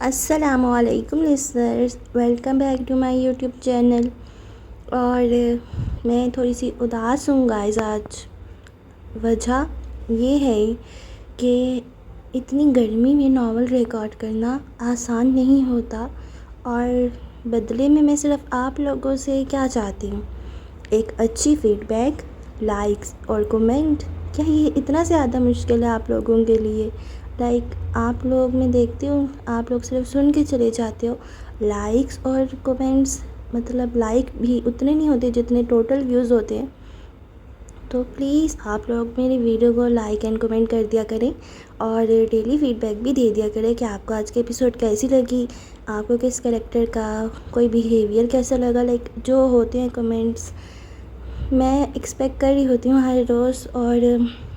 السلام علیکم listeners, welcome back to my YouTube channel. اور میں تھوڑی سی اداس ہوں گائز آج۔ وجہ یہ ہے کہ اتنی گرمی میں ناول ریکارڈ کرنا آسان نہیں ہوتا، اور بدلے میں صرف آپ لوگوں سے کیا چاہتی ہوں، ایک اچھی فیڈ بیک، لائکس اور کومنٹ۔ کیا یہ اتنا زیادہ مشکل ہے آپ لوگوں کے لیے؟ آپ لوگ، میں دیکھتی ہوں آپ لوگ صرف سن کے چلے جاتے ہو۔ لائکس اور کومنٹس، مطلب لائک بھی اتنے نہیں ہوتے جتنے ٹوٹل ویوز ہوتے ہیں۔ تو پلیز آپ لوگ میری ویڈیو کو لائک اینڈ کومنٹ کر دیا کریں، اور ڈیلی فیڈ بیک بھی دے دیا کریں کہ آپ کو آج کے ایپیسوڈ کیسی لگی، آپ کو کس کریکٹر کا کوئی بیہیویئر کیسا لگا۔ جو ہوتے ہیں کمنٹس میں ایکسپیکٹ کر رہی ہوتی ہوں ہر روز، اور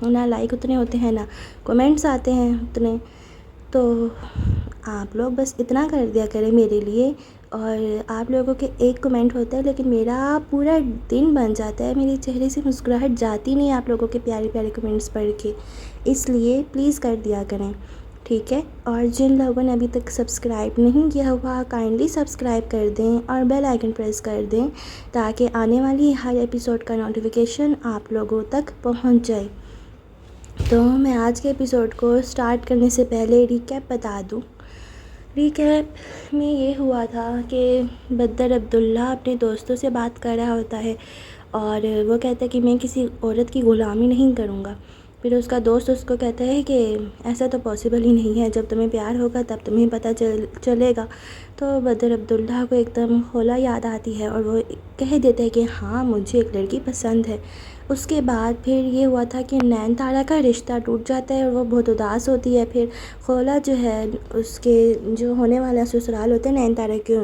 نہ لائک اتنے ہوتے ہیں نہ کومنٹس آتے ہیں اتنے۔ تو آپ لوگ بس اتنا کر دیا کریں میرے لیے، اور آپ لوگوں کے ایک کمنٹ ہوتا ہے لیکن میرا پورا دن بن جاتا ہے، میرے چہرے سے مسکراہٹ جاتی نہیں آپ لوگوں کے پیارے پیارے کمنٹس پڑھ کے۔ اس لیے پلیز کر دیا کریں، ٹھیک ہے؟ اور جن لوگوں نے ابھی تک سبسکرائب نہیں کیا ہوا، کائنڈلی سبسکرائب کر دیں اور بیل آئیکن پریس کر دیں، تاکہ آنے والی ہر ایپیسوڈ کا نوٹیفیکیشن آپ لوگوں تک پہنچ جائے۔ تو میں آج کے ایپیسوڈ کو سٹارٹ کرنے سے پہلے ریکیپ بتا دوں۔ ریکیپ میں یہ ہوا تھا کہ بدر عبداللہ اپنے دوستوں سے بات کر رہا ہوتا ہے، اور وہ کہتا ہے کہ میں کسی عورت کی غلامی نہیں کروں گا۔ پھر اس کا دوست اس کو کہتا ہے کہ ایسا تو پاسبل ہی نہیں ہے، جب تمہیں پیار ہوگا تب تمہیں پتہ چلے گا۔ تو بدر عبداللہ کو ایک دم خولا یاد آتی ہے، اور وہ کہہ دیتا ہے کہ ہاں مجھے ایک لڑکی پسند ہے۔ اس کے بعد پھر یہ ہوا تھا کہ نین تارا کا رشتہ ٹوٹ جاتا ہے، اور وہ بہت اداس ہوتی ہے۔ پھر خولا جو ہے، اس کے جو ہونے والا سسرال ہوتے ہیں نین تارا کے،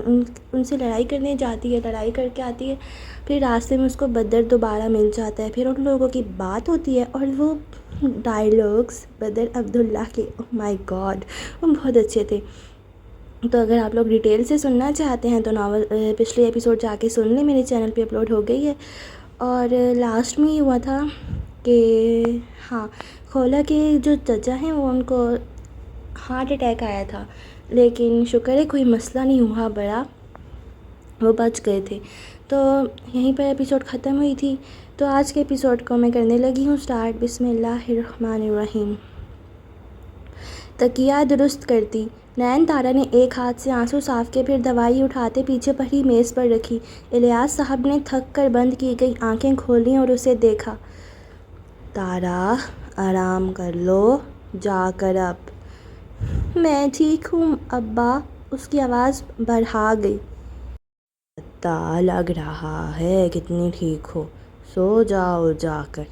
ان سے لڑائی کرنے جاتی ہے، لڑائی کر کے آتی ہے۔ پھر راستے میں اس کو بدر دوبارہ مل جاتا ہے، پھر ان لوگوں کی بات ہوتی ہے، اور وہ ڈائلاگس بدر عبداللہ کے، اوہ مائی گاڈ، وہ بہت اچھے تھے۔ تو اگر آپ لوگ ڈیٹیل سے سننا چاہتے ہیں تو ناول پچھلے ایپیسوڈ جا کے سن لیں، میرے چینل پہ اپلوڈ ہو گئی ہے۔ اور لاسٹ میں یہ ہوا تھا کہ ہاں، خولا کے جو چچا ہیں وہ ان کو ہارٹ اٹیک آیا تھا، لیکن شکر ہے کوئی مسئلہ نہیں ہوا بڑا، وہ بچ گئے تھے۔ تو یہیں پر ایپیسوڈ ختم ہوئی تھی۔ تو آج کے ایپیسوڈ کو میں کرنے لگی ہوں سٹارٹ۔ بسم اللہ الرحمن الرحیم۔ تکیہ درست کرتی، نین تارا نے ایک ہاتھ سے آنسو صاف کے پھر دوائی اٹھاتے پیچھے پڑی میز پر رکھی۔ الیاس صاحب نے تھک کر بند کی گئی آنکھیں کھولیں اور اسے دیکھا۔ تارا، آرام کر لو جا کر اب۔ میں ٹھیک ہوں ابا، اس کی آواز بڑھا گئی۔ پتہ لگ رہا ہے کتنی ٹھیک ہو، سو جاؤ جا کر،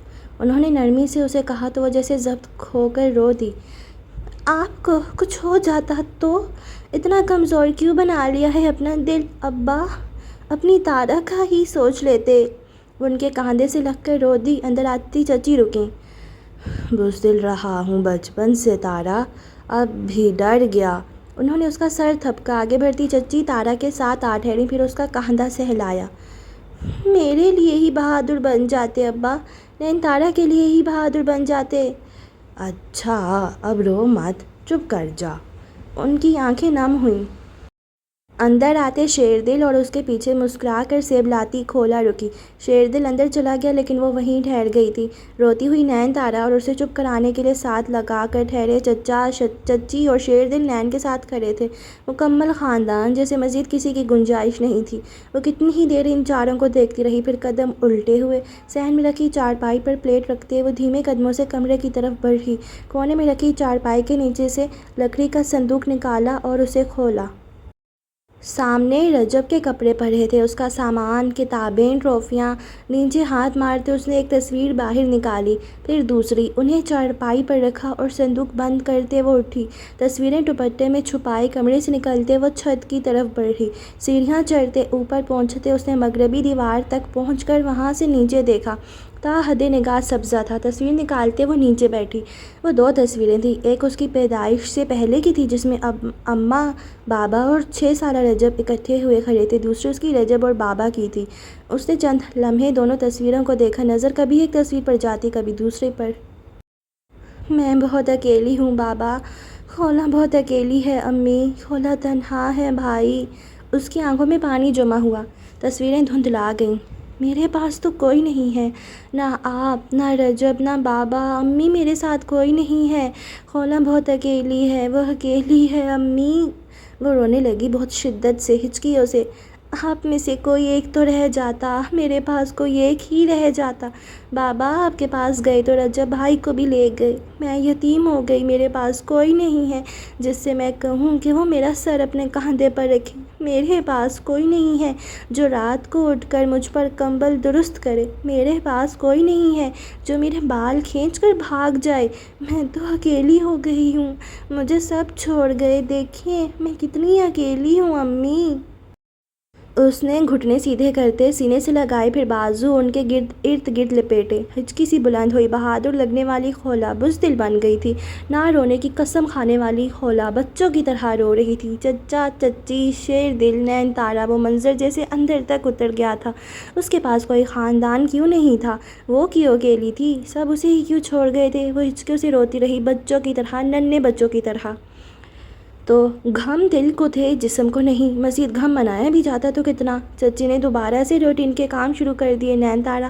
انہوں نے نرمی سے اسے کہا تو وہ جیسے ضبط کھو کر رو دی۔ آپ کو کچھ ہو جاتا تو؟ اتنا کمزور کیوں بنا لیا ہے اپنا دل ابا؟ اپنی تارا کا ہی سوچ لیتے۔ وہ ان کے کاندھے سے لگ کر رو دی۔ اندر آتی چچی رکیں۔ بزدل رہا ہوں بچپن سے تارا، اب بھی ڈر گیا۔ انہوں نے اس کا سر تھپکا۔ آگے بڑھتی چچی تارا کے ساتھ آ ٹھہری، پھر اس کا کاندھا سہلایا۔ میرے لیے ہی بہادر بن جاتے ابا، نین تارا کے لیے ہی بہادر بن جاتے۔ اچھا اب رو مت، چپ کر جا۔ ان کی آنکھیں نم ہوئیں۔ اندر آتے شیردل اور اس کے پیچھے مسکرا کر سیب لاتی کھولا رکی۔ شیردل اندر چلا گیا لیکن وہ وہیں ٹھہر گئی تھی۔ روتی ہوئی نین تارا اور اسے چپ کرانے کے لیے ساتھ لگا کر ٹھہرے چچا، چچی اور شیردل نین کے ساتھ کھڑے تھے۔ مکمل خاندان، جیسے مزید کسی کی گنجائش نہیں تھی۔ وہ کتنی ہی دیر ان چاروں کو دیکھتی رہی، پھر قدم الٹے ہوئے صحن میں رکھی چارپائی پر پلیٹ رکھتے وہ دھیمے قدموں سے کمرے کی طرف بڑھی۔ کونے میں رکھی چارپائی کے نیچے سے لکڑی کا صندوق نکالا اور اسے کھولا۔ سامنے رجب کے کپڑے پڑے تھے، اس کا سامان، کتابیں، ٹرافیاں۔ نیچے ہاتھ مارتے اس نے ایک تصویر باہر نکالی، پھر دوسری، انہیں چارپائی پر رکھا اور صندوق بند کرتے وہ اٹھی۔ تصویریں دوپٹے میں چھپائے کمرے سے نکلتے وہ چھت کی طرف بڑھی۔ سیڑھیاں چڑھتے اوپر پہنچتے اس نے مغربی دیوار تک پہنچ کر وہاں سے نیچے دیکھا۔ تا حد نگاہ سبزہ تھا۔ تصویر نکالتے وہ نیچے بیٹھی۔ وہ دو تصویریں تھیں، ایک اس کی پیدائش سے پہلے کی تھی جس میں اماں، بابا اور 6 سالہ رجب اکٹھے ہوئے کھڑے تھے، دوسری اس کی رجب اور بابا کی تھی۔ اس نے چند لمحے دونوں تصویروں کو دیکھا، نظر کبھی ایک تصویر پر جاتی کبھی دوسرے پر۔ میں بہت اکیلی ہوں بابا، خولا بہت اکیلی ہے امی، خولا تنہا ہے بھائی۔ اس کی آنکھوں میں پانی جمع ہوا، تصویریں دھندلا گئیں۔ میرے پاس تو کوئی نہیں ہے، نہ آپ، نہ رجب، نہ بابا، امی میرے ساتھ کوئی نہیں ہے۔ خولا بہت اکیلی ہے، وہ اکیلی ہے امی۔ وہ رونے لگی بہت شدت سے، ہچکیوں سے۔ آپ میں سے کوئی ایک تو رہ جاتا، میرے پاس کوئی ایک ہی رہ جاتا۔ بابا آپ کے پاس گئے تو رجب بھائی کو بھی لے گئے، میں یتیم ہو گئی، میرے پاس کوئی نہیں ہے جس سے میں کہوں کہ وہ میرا سر اپنے کندھے پر رکھے۔ میرے پاس کوئی نہیں ہے جو رات کو اٹھ کر مجھ پر کمبل درست کرے۔ میرے پاس کوئی نہیں ہے جو میرے بال کھینچ کر بھاگ جائے۔ میں تو اکیلی ہو گئی ہوں، مجھے سب چھوڑ گئے، دیکھیں میں کتنی اکیلی ہوں امی۔ اس نے گھٹنے سیدھے کرتے سینے سے لگائے، پھر بازو ان کے ارد گرد لپیٹے۔ ہچکی سی بلند ہوئی۔ بہادر لگنے والی خولا بزدل بن گئی تھی۔ نہ رونے کی قسم کھانے والی خولا بچوں کی طرح رو رہی تھی۔ چچا چچی، شیر دل، نین تارا، وہ منظر جیسے اندر تک اتر گیا تھا۔ اس کے پاس کوئی خاندان کیوں نہیں تھا؟ وہ کیوں اکیلی تھی؟ سب اسے ہی کیوں چھوڑ گئے تھے؟ وہ ہچکیوں سے روتی رہی، بچوں کی طرح، ننھے بچوں کی طرح۔ تو غم دل کو تھے، جسم کو نہیں۔ مزید غم منایا بھی جاتا تو کتنا۔ چچی نے دوبارہ سے روٹین کے کام شروع کر دیے۔ نین تارا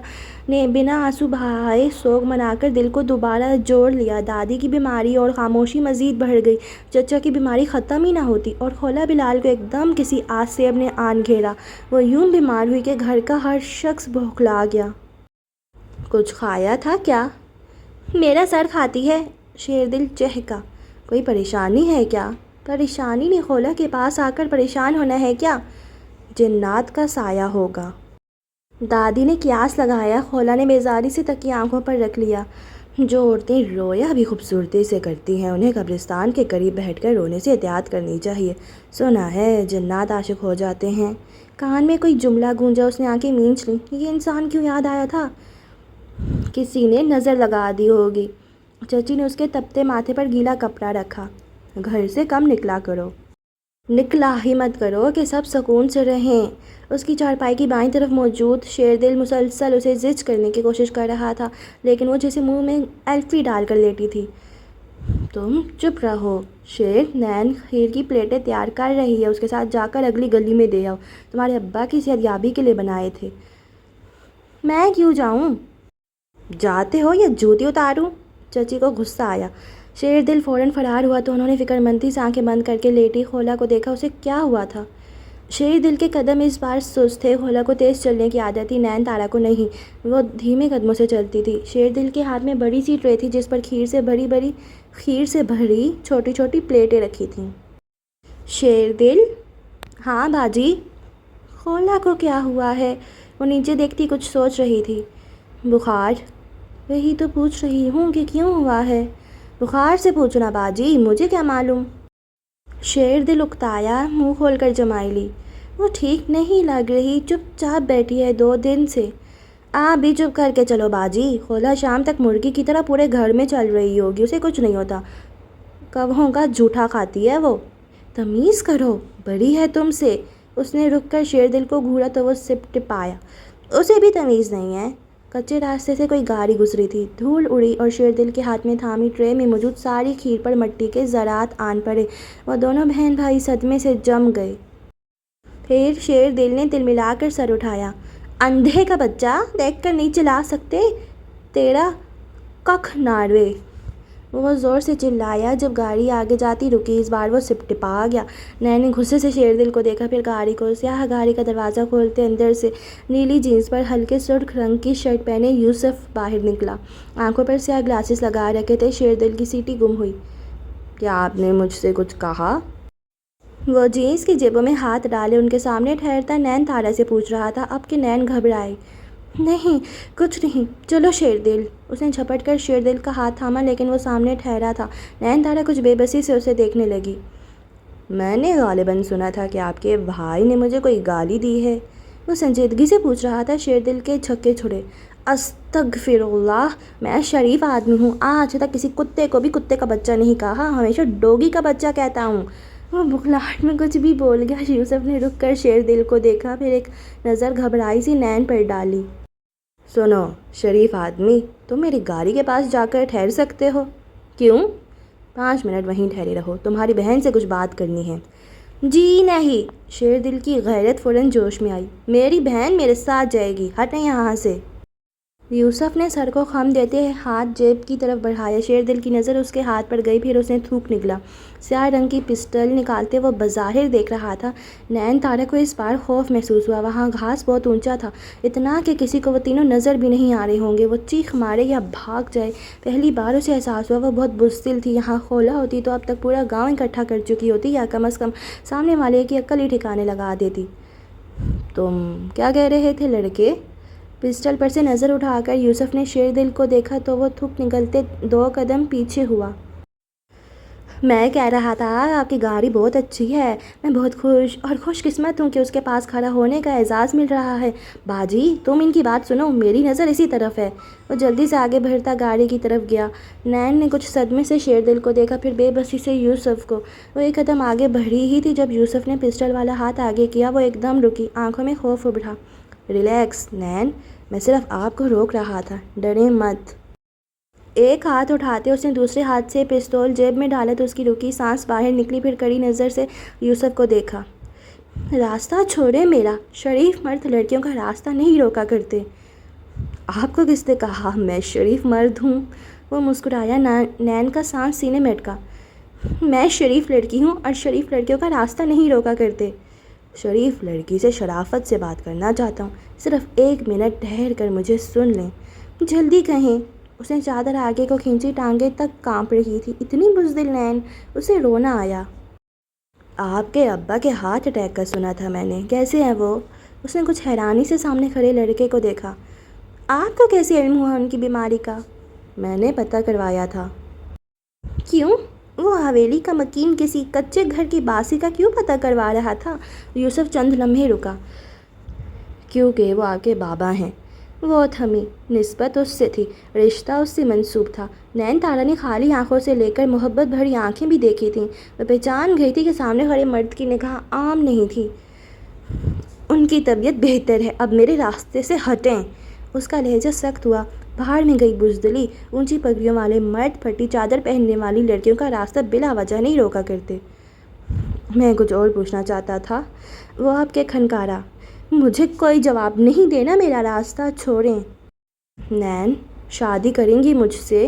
نے بنا آنسو بہائے سوگ منا کر دل کو دوبارہ جوڑ لیا۔ دادی کی بیماری اور خاموشی مزید بڑھ گئی۔ چچا کی بیماری ختم ہی نہ ہوتی، اور خولا بلال کو ایک دم کسی آس سے اپنے آن گھیرا۔ وہ یوں بیمار ہوئی کہ گھر کا ہر شخص بوکھلا گیا۔ کچھ کھایا تھا کیا؟ میرا سر کھاتی ہے، شیر دل چہکا۔ کوئی پریشانی ہے کیا؟ پریشانی نہیں، خولا کے پاس آ کر پریشان ہونا ہے کیا؟ جنات کا سایہ ہوگا۔ دادی نے قیاس لگایا۔ خولا نے بیزاری سے تکیہ آنکھوں پر رکھ لیا۔ جو عورتیں رویا بھی خوبصورتی سے کرتی ہیں، انہیں قبرستان کے قریب بیٹھ کر رونے سے احتیاط کرنی چاہیے۔ سنا ہے جنات عاشق ہو جاتے ہیں۔ کان میں کوئی جملہ گونجا، اس نے آنکھیں مینچ لیں۔ یہ انسان کیوں یاد آیا تھا؟ کسی نے نظر لگا دی ہوگی۔ چچی نے اس کے تپتے ماتھے پر گیلا کپڑا رکھا۔ گھر سے کم نکلا کرو۔ نکلا ہی مت کرو کہ سب سکون سے رہیں۔ اس کی چارپائی کی بائیں طرف موجود شیر دل مسلسل اسے زج کرنے کی کوشش کر رہا تھا، لیکن وہ جیسے منہ میں ایلفی ڈال کر لیٹی تھی۔ تم چپ رہو شیر، نین کھیر کی پلیٹیں تیار کر رہی ہے، اس کے ساتھ جا کر اگلی گلی میں دے آؤ، تمہارے ابا کی صحت یابی کے لیے بنائے تھے۔ میں کیوں جاؤں؟ جاتے ہو یا جوتی اتاروں؟ چچی کو غصہ آیا۔ شیر دل فوراً فرار ہوا تو انہوں نے فکر مندی سے آنکھیں بند کر کے لیٹی خولا کو دیکھا۔ اسے کیا ہوا تھا؟ شیر دل کے قدم اس بار سست تھے۔ خولا کو تیز چلنے کی عادت تھی، نین تارا کو نہیں، وہ دھیمے قدموں سے چلتی تھی۔ شیر دل کے ہاتھ میں بڑی سی ٹرے تھی جس پر کھیر سے بھری چھوٹی چھوٹی پلیٹیں رکھی تھیں۔ شیر دل؟ ہاں باجی؟ خولا کو کیا ہوا ہے؟ وہ نیچے دیکھتی کچھ سوچ رہی تھی۔ بخار؟ وہی تو پوچھ رہی ہوں کہ کیوں ہوا ہے۔ بخار سے پوچھنا باجی، مجھے کیا معلوم؟ شیر دل اکتایا، منہ کھول کر جمائی لی۔ وہ ٹھیک نہیں لگ رہی، چپ چاپ بیٹھی ہے 2 دن سے۔ آپ بھی چپ کر کے چلو باجی، خولا شام تک مرغی کی طرح پورے گھر میں چل رہی ہوگی، اسے کچھ نہیں ہوتا، کبھوں کا جھوٹا کھاتی ہے وہ۔ تمیز کرو، بڑی ہے تم سے۔ اس نے رک کر شیر دل کو گھورا تو وہ سپ ٹپایا۔ اسے بھی تمیز نہیں ہے۔ کچے راستے سے کوئی گاڑی گزری تھی، دھول اڑی اور شیر دل کے ہاتھ میں تھامی ٹرے میں موجود ساری کھیر پر مٹی کے ذرات آن پڑے۔ وہ دونوں بہن بھائی صدمے سے جم گئے۔ پھر شیر دل نے تلملا کر سر اٹھایا۔ اندھے کا بچہ، دیکھ کر نہیں چلا سکتے؟ تیرا ککھ ناروے! وہ زور سے چلایا۔ جب گاڑی آگے جاتی رکی، اس بار وہ سپ ٹپا گیا۔ نین نے غصے سے شیر دل کو دیکھا، پھر گاڑی کو۔ سیاہ گاڑی کا دروازہ کھولتے اندر سے نیلی جینس پر ہلکے سرخ رنگ کی شرٹ پہنے یوسف باہر نکلا۔ آنکھوں پر سیاہ گلاسز لگا رکھے تھے۔ شیر دل کی سیٹی گم ہوئی۔ کیا آپ نے مجھ سے کچھ کہا؟ وہ جینس کی جیبوں میں ہاتھ ڈالے ان کے سامنے ٹھہرتا نین تارا سے پوچھ رہا تھا۔ اب کے نین گھبرائے۔ نہیں، کچھ نہیں، چلو شیر دل۔ اس نے جھپٹ کر شیر دل کا ہاتھ تھاما، لیکن وہ سامنے ٹھہرا تھا۔ نین تارا کچھ بے بسی سے اسے دیکھنے لگی۔ میں نے غالباً سنا تھا کہ آپ کے بھائی نے مجھے کوئی گالی دی ہے، وہ سنجیدگی سے پوچھ رہا تھا۔ شیر دل کے چھکے چھڑے۔ استغفر اللہ، میں شریف آدمی ہوں، آج تک کسی کتے کو بھی کتے کا بچہ نہیں کہا، ہمیشہ ڈوگی کا بچہ کہتا ہوں۔ وہ بخلاہٹ میں کچھ بھی بول گیا۔ یوسف نے رک کر شیر دل کو دیکھا، پھر ایک نظر گھبرائی سی نین پر ڈالی۔ سنو شریف آدمی، تم میری گاڑی کے پاس جا کر ٹھہر سکتے ہو؟ کیوں؟ 5 منٹ وہیں ٹھہرے رہو، تمہاری بہن سے کچھ بات کرنی ہے۔ جی نہیں، شیر دل کی غیرت فوراً جوش میں آئی۔ میری بہن میرے ساتھ جائے گی، ہٹیں یہاں سے۔ یوسف نے سر کو خم دیتے ہاتھ جیب کی طرف بڑھایا۔ شیر دل کی نظر اس کے ہاتھ پر گئی، پھر اس نے تھوک نکلا۔ سیاہ رنگ کی پسٹل نکالتے وہ بظاہر دیکھ رہا تھا۔ نین تارا کو اس بار خوف محسوس ہوا۔ وہاں گھاس بہت اونچا تھا، اتنا کہ کسی کو وہ تینوں نظر بھی نہیں آ رہے ہوں گے۔ وہ چیخ مارے یا بھاگ جائے، پہلی بار اسے احساس ہوا وہ بہت بزدل تھی۔ یہاں کھولا ہوتی تو اب تک پورا گاؤں اکٹھا کر چکی ہوتی، یا کم از کم سامنے والے کی عقل ہی ٹھکانے لگا دیتی۔ تم کیا کہہ رہے تھے لڑکے؟ پسٹل پر سے نظر اٹھا کر یوسف نے شیر دل کو دیکھا تو وہ تھوک نکلتے 2 قدم پیچھے ہوا۔ میں کہہ رہا تھا آپ کی گاڑی بہت اچھی ہے، میں بہت خوش قسمت ہوں کہ اس کے پاس کھڑا ہونے کا اعزاز مل رہا ہے۔ باجی تم ان کی بات سنو، میری نظر اسی طرف ہے۔ وہ جلدی سے آگے بڑھتا گاڑی کی طرف گیا۔ نین نے کچھ صدمے سے شیر دل کو دیکھا، پھر بے بسی سے یوسف کو۔ وہ 1 قدم آگے بڑھی ہی تھی جب یوسف نے پسٹل والا ہاتھ آگے کیا۔ وہ ایک دم رکی، آنکھوں میں خوف ابھرا۔ ریلیکس نین، میں صرف آپ کو روک رہا تھا، ڈریں مت۔ ایک ہاتھ اٹھاتے اس نے دوسرے ہاتھ سے پستول جیب میں ڈالا تو اس کی رکی سانس باہر نکلی، پھر کڑی نظر سے یوسف کو دیکھا۔ راستہ چھوڑے میرا، شریف مرد لڑکیوں کا راستہ نہیں روکا کرتے۔ آپ کو کس نے کہا میں شریف مرد ہوں؟ وہ مسکرایا۔ نین کا سانس سینے میں اٹکا۔ میں شریف لڑکی ہوں اور شریف لڑکیوں کا راستہ نہیں روکا کرتے۔ شریف لڑکی سے شرافت سے بات کرنا چاہتا ہوں، صرف 1 منٹ ٹھہر کر مجھے سن لیں۔ جلدی کہیں۔ اس نے چادر آگے کو کھینچی، ٹانگیں تک کانپ رہی تھی، اتنی بزدل نین، اسے رونا آیا۔ آپ کے ابا کے ہارٹ اٹیک کا سنا تھا میں نے، کیسے ہیں وہ؟ اس نے کچھ حیرانی سے سامنے کھڑے لڑکے کو دیکھا۔ آپ کو کیسے علم ہوا ان کی بیماری کا؟ میں نے پتہ کروایا تھا۔ کیوں؟ وہ حویلی کا مکین کسی کچے گھر کی باسی کا کیوں پتہ کروا رہا تھا؟ یوسف چند لمحے رکا۔ کیونکہ وہ آپ کے بابا ہیں۔ وہ تھمی، نسبت اس سے تھی، رشتہ اس سے منسوب تھا۔ نین تارا نے خالی آنکھوں سے لے کر محبت بھری آنکھیں بھی دیکھی تھیں۔ وہ پہچان گئی تھی کہ سامنے کھڑے مرد کی نگاہ عام نہیں تھی۔ ان کی طبیعت بہتر ہے، اب میرے راستے سے ہٹیں۔ اس کا لہجہ سخت ہوا۔ باہر میں گئی بزدلی، اونچی پگڑیوں والے مرد پھٹی چادر پہننے والی لڑکیوں کا راستہ بلا وجہ نہیں روکا کرتے۔ میں کچھ اور پوچھنا چاہتا تھا، وہ آپ کے کھنکارا۔ مجھے کوئی جواب نہیں دینا، میرا راستہ چھوڑیں۔ نین شادی کریں گی مجھ سے؟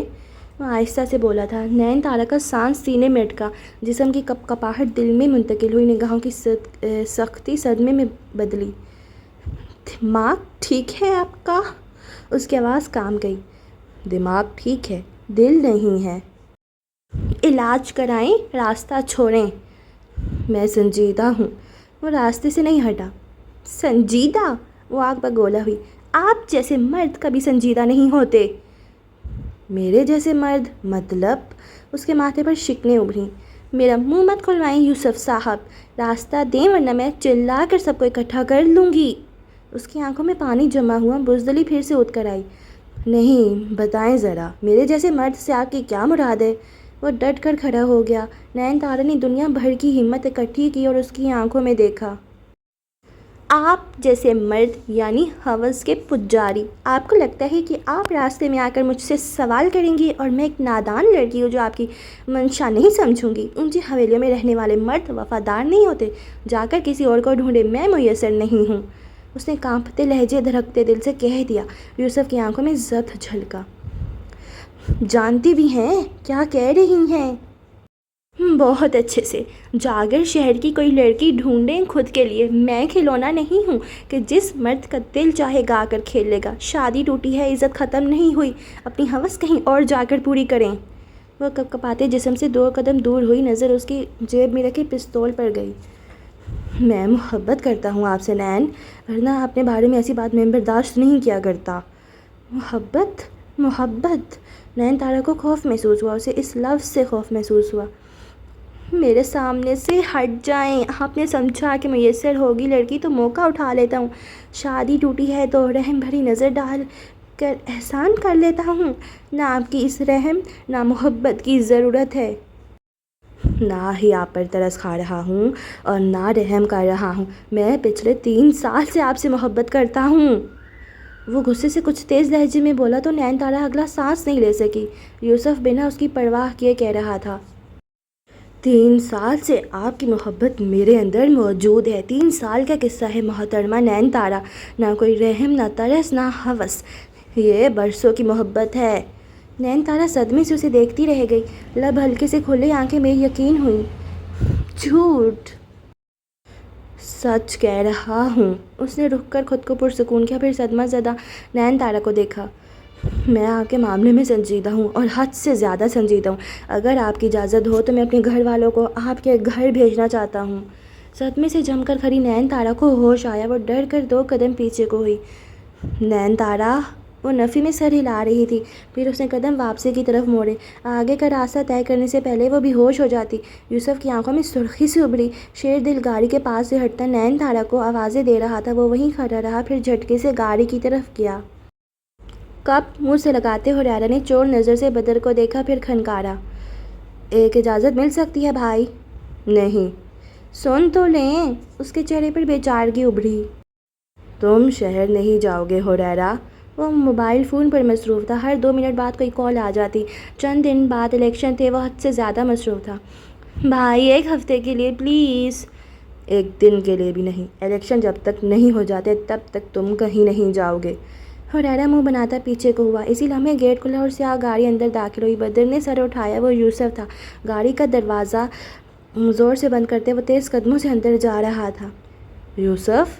وہ آہستہ سے بولا تھا۔ نین تارا کا سانس سینے میں اٹکا، جسم کی کپ کپاہٹ دل میں منتقل ہوئی، نگاہوں کی سختی صدمے میں بدلی۔ دماغ ٹھیک ہے آپ کا؟ اس کی آواز کام گئی۔ دماغ ٹھیک ہے، دل نہیں ہے۔ علاج کرائیں، راستہ چھوڑیں۔ میں سنجیدہ ہوں۔ وہ راستے سے نہیں ہٹا۔ سنجیدہ؟ وہ آگ پر گولا ہوئی۔ آپ جیسے مرد کبھی سنجیدہ نہیں ہوتے۔ میرے جیسے مرد مطلب؟ اس کے ماتھے پر شکنیں ابھریں۔ میرا منہ مت کھلوائیں یوسف صاحب، راستہ دیں ورنہ میں چلا کر سب کو اکٹھا کر لوں گی۔ اس کی آنکھوں میں پانی جمع ہوا، بزدلی پھر سے اٹھ کر آئی۔ نہیں، بتائیں ذرا، میرے جیسے مرد سے آپ کی کیا مراد ہے؟ وہ ڈٹ کر کھڑا ہو گیا۔ نین تارا نے دنیا بھر کی ہمت اکٹھی کی اور اس کی آنکھوں میں دیکھا۔ آپ جیسے مرد یعنی ہوس کے پجاری، آپ کو لگتا ہے کہ آپ راستے میں آ کر مجھ سے سوال کریں گی اور میں ایک نادان لڑکی ہوں جو آپ کی منشا نہیں سمجھوں گی؟ اونچی حویلیوں میں رہنے والے مرد وفادار نہیں ہوتے، جا کر کسی اور کو ڈھونڈے، میں میسر نہیں ہوں۔ اس نے کانپتے لہجے دھڑکتے دل سے کہہ دیا۔ یوسف کی آنکھوں میں ضبط جھلکا۔ جانتی بھی ہیں کیا کہہ رہی ہیں؟ بہت اچھے سے۔ جاگر شہر کی کوئی لڑکی ڈھونڈیں خود کے لیے، میں کھلونا نہیں ہوں کہ جس مرد کا دل چاہے گا کر کھیل لے گا۔ شادی ٹوٹی ہے، عزت ختم نہیں ہوئی، اپنی ہوس کہیں اور جا کر پوری کریں۔ وہ کپ کپاتے جسم سے 2 قدم دور ہوئی، نظر اس کی جیب میں رکھے پستول پر گئی۔ میں محبت کرتا ہوں آپ سے نین، ورنہ اپنے بارے میں ایسی بات میں برداشت نہیں کیا کرتا۔ محبت؟ محبت؟ نین تارا کو خوف محسوس ہوا، اسے اس لفظ سے خوف محسوس ہوا۔ میرے سامنے سے ہٹ جائیں۔ آپ نے سمجھا کہ میسر ہوگی لڑکی تو موقع اٹھا لیتا ہوں، شادی ٹوٹی ہے تو رحم بھری نظر ڈال کر احسان کر لیتا ہوں۔ نہ آپ کی اس رحم نہ محبت کی ضرورت ہے۔ نہ ہی آپ پر ترس کھا رہا ہوں اور نہ رحم کر رہا ہوں، میں پچھلے 3 سال سے آپ سے محبت کرتا ہوں۔ وہ غصے سے کچھ تیز لہجے میں بولا تو نین تارا اگلا سانس نہیں لے سکی۔ یوسف بنا اس کی پرواہ کیے کہہ رہا تھا۔ 3 سال سے آپ کی محبت میرے اندر موجود ہے۔ 3 سال کا قصہ ہے محترمہ نین تارا، نہ کوئی رحم، نہ ترس، نہ ہوس، یہ برسوں کی محبت ہے۔ نین تارا صدمے سے اسے دیکھتی رہ گئی، لب ہلکے سے کھلے، آنکھیں بے یقین ہوئیں۔ جھوٹ! سچ کہہ رہا ہوں۔ اس نے رک کر خود کو پرسکون کیا، پھر صدمہ زدہ نین تارا کو دیکھا۔ میں آپ کے معاملے میں سنجیدہ ہوں اور حد سے زیادہ سنجیدہ ہوں۔ اگر آپ کی اجازت ہو تو میں اپنے گھر والوں کو آپ کے گھر بھیجنا چاہتا ہوں۔ صدمے سے جم کر کھڑی نین تارا کو ہوش آیا، وہ ڈر کر 2 قدم پیچھے کو ہوئی۔ نین تارا! وہ نفی میں سر ہلا رہی تھی، پھر اس نے قدم واپسی کی طرف موڑے۔ آگے کا راستہ طے کرنے سے پہلے وہ بے ہوش ہو جاتی۔ یوسف کی آنکھوں میں سرخی سی ابھری۔ شیر دل گاڑی کے پاس سے ہٹتا نین تارا کو آوازیں دے رہا تھا، وہ وہیں کھڑا رہا، پھر جھٹکے سے گاڑی کی طرف گیا۔ کپ منہ سے لگاتے حریرہ نے چور نظر سے بدر کو دیکھا، پھر کھنکارا۔ ایک اجازت مل سکتی ہے بھائی؟ نہیں۔ سن تو لیں۔ اس کے چہرے پر بے چارگی ابھری۔ تم شہر نہیں جاؤ گے حریرہ؟ وہ موبائل فون پر مصروف تھا، ہر 2 منٹ بعد کوئی کال آ جاتی۔ چند دن بعد الیکشن تھے، وہ حد سے زیادہ مصروف تھا۔ بھائی 1 ہفتے کے لیے پلیز۔ 1 دن کے لیے بھی نہیں۔ الیکشن جب تک نہیں ہو جاتے تب تک تم کہیں نہیں جاؤ گے۔ حریرہ منہ بناتا پیچھے کو ہوا۔ اسی لمحے گیٹ کھلا اور سیاہ گاڑی اندر داخل ہوئی۔ بدر نے سر اٹھایا، وہ یوسف تھا۔ گاڑی کا دروازہ زور سے بند کرتے وہ تیز قدموں سے اندر جا رہا تھا۔ یوسف!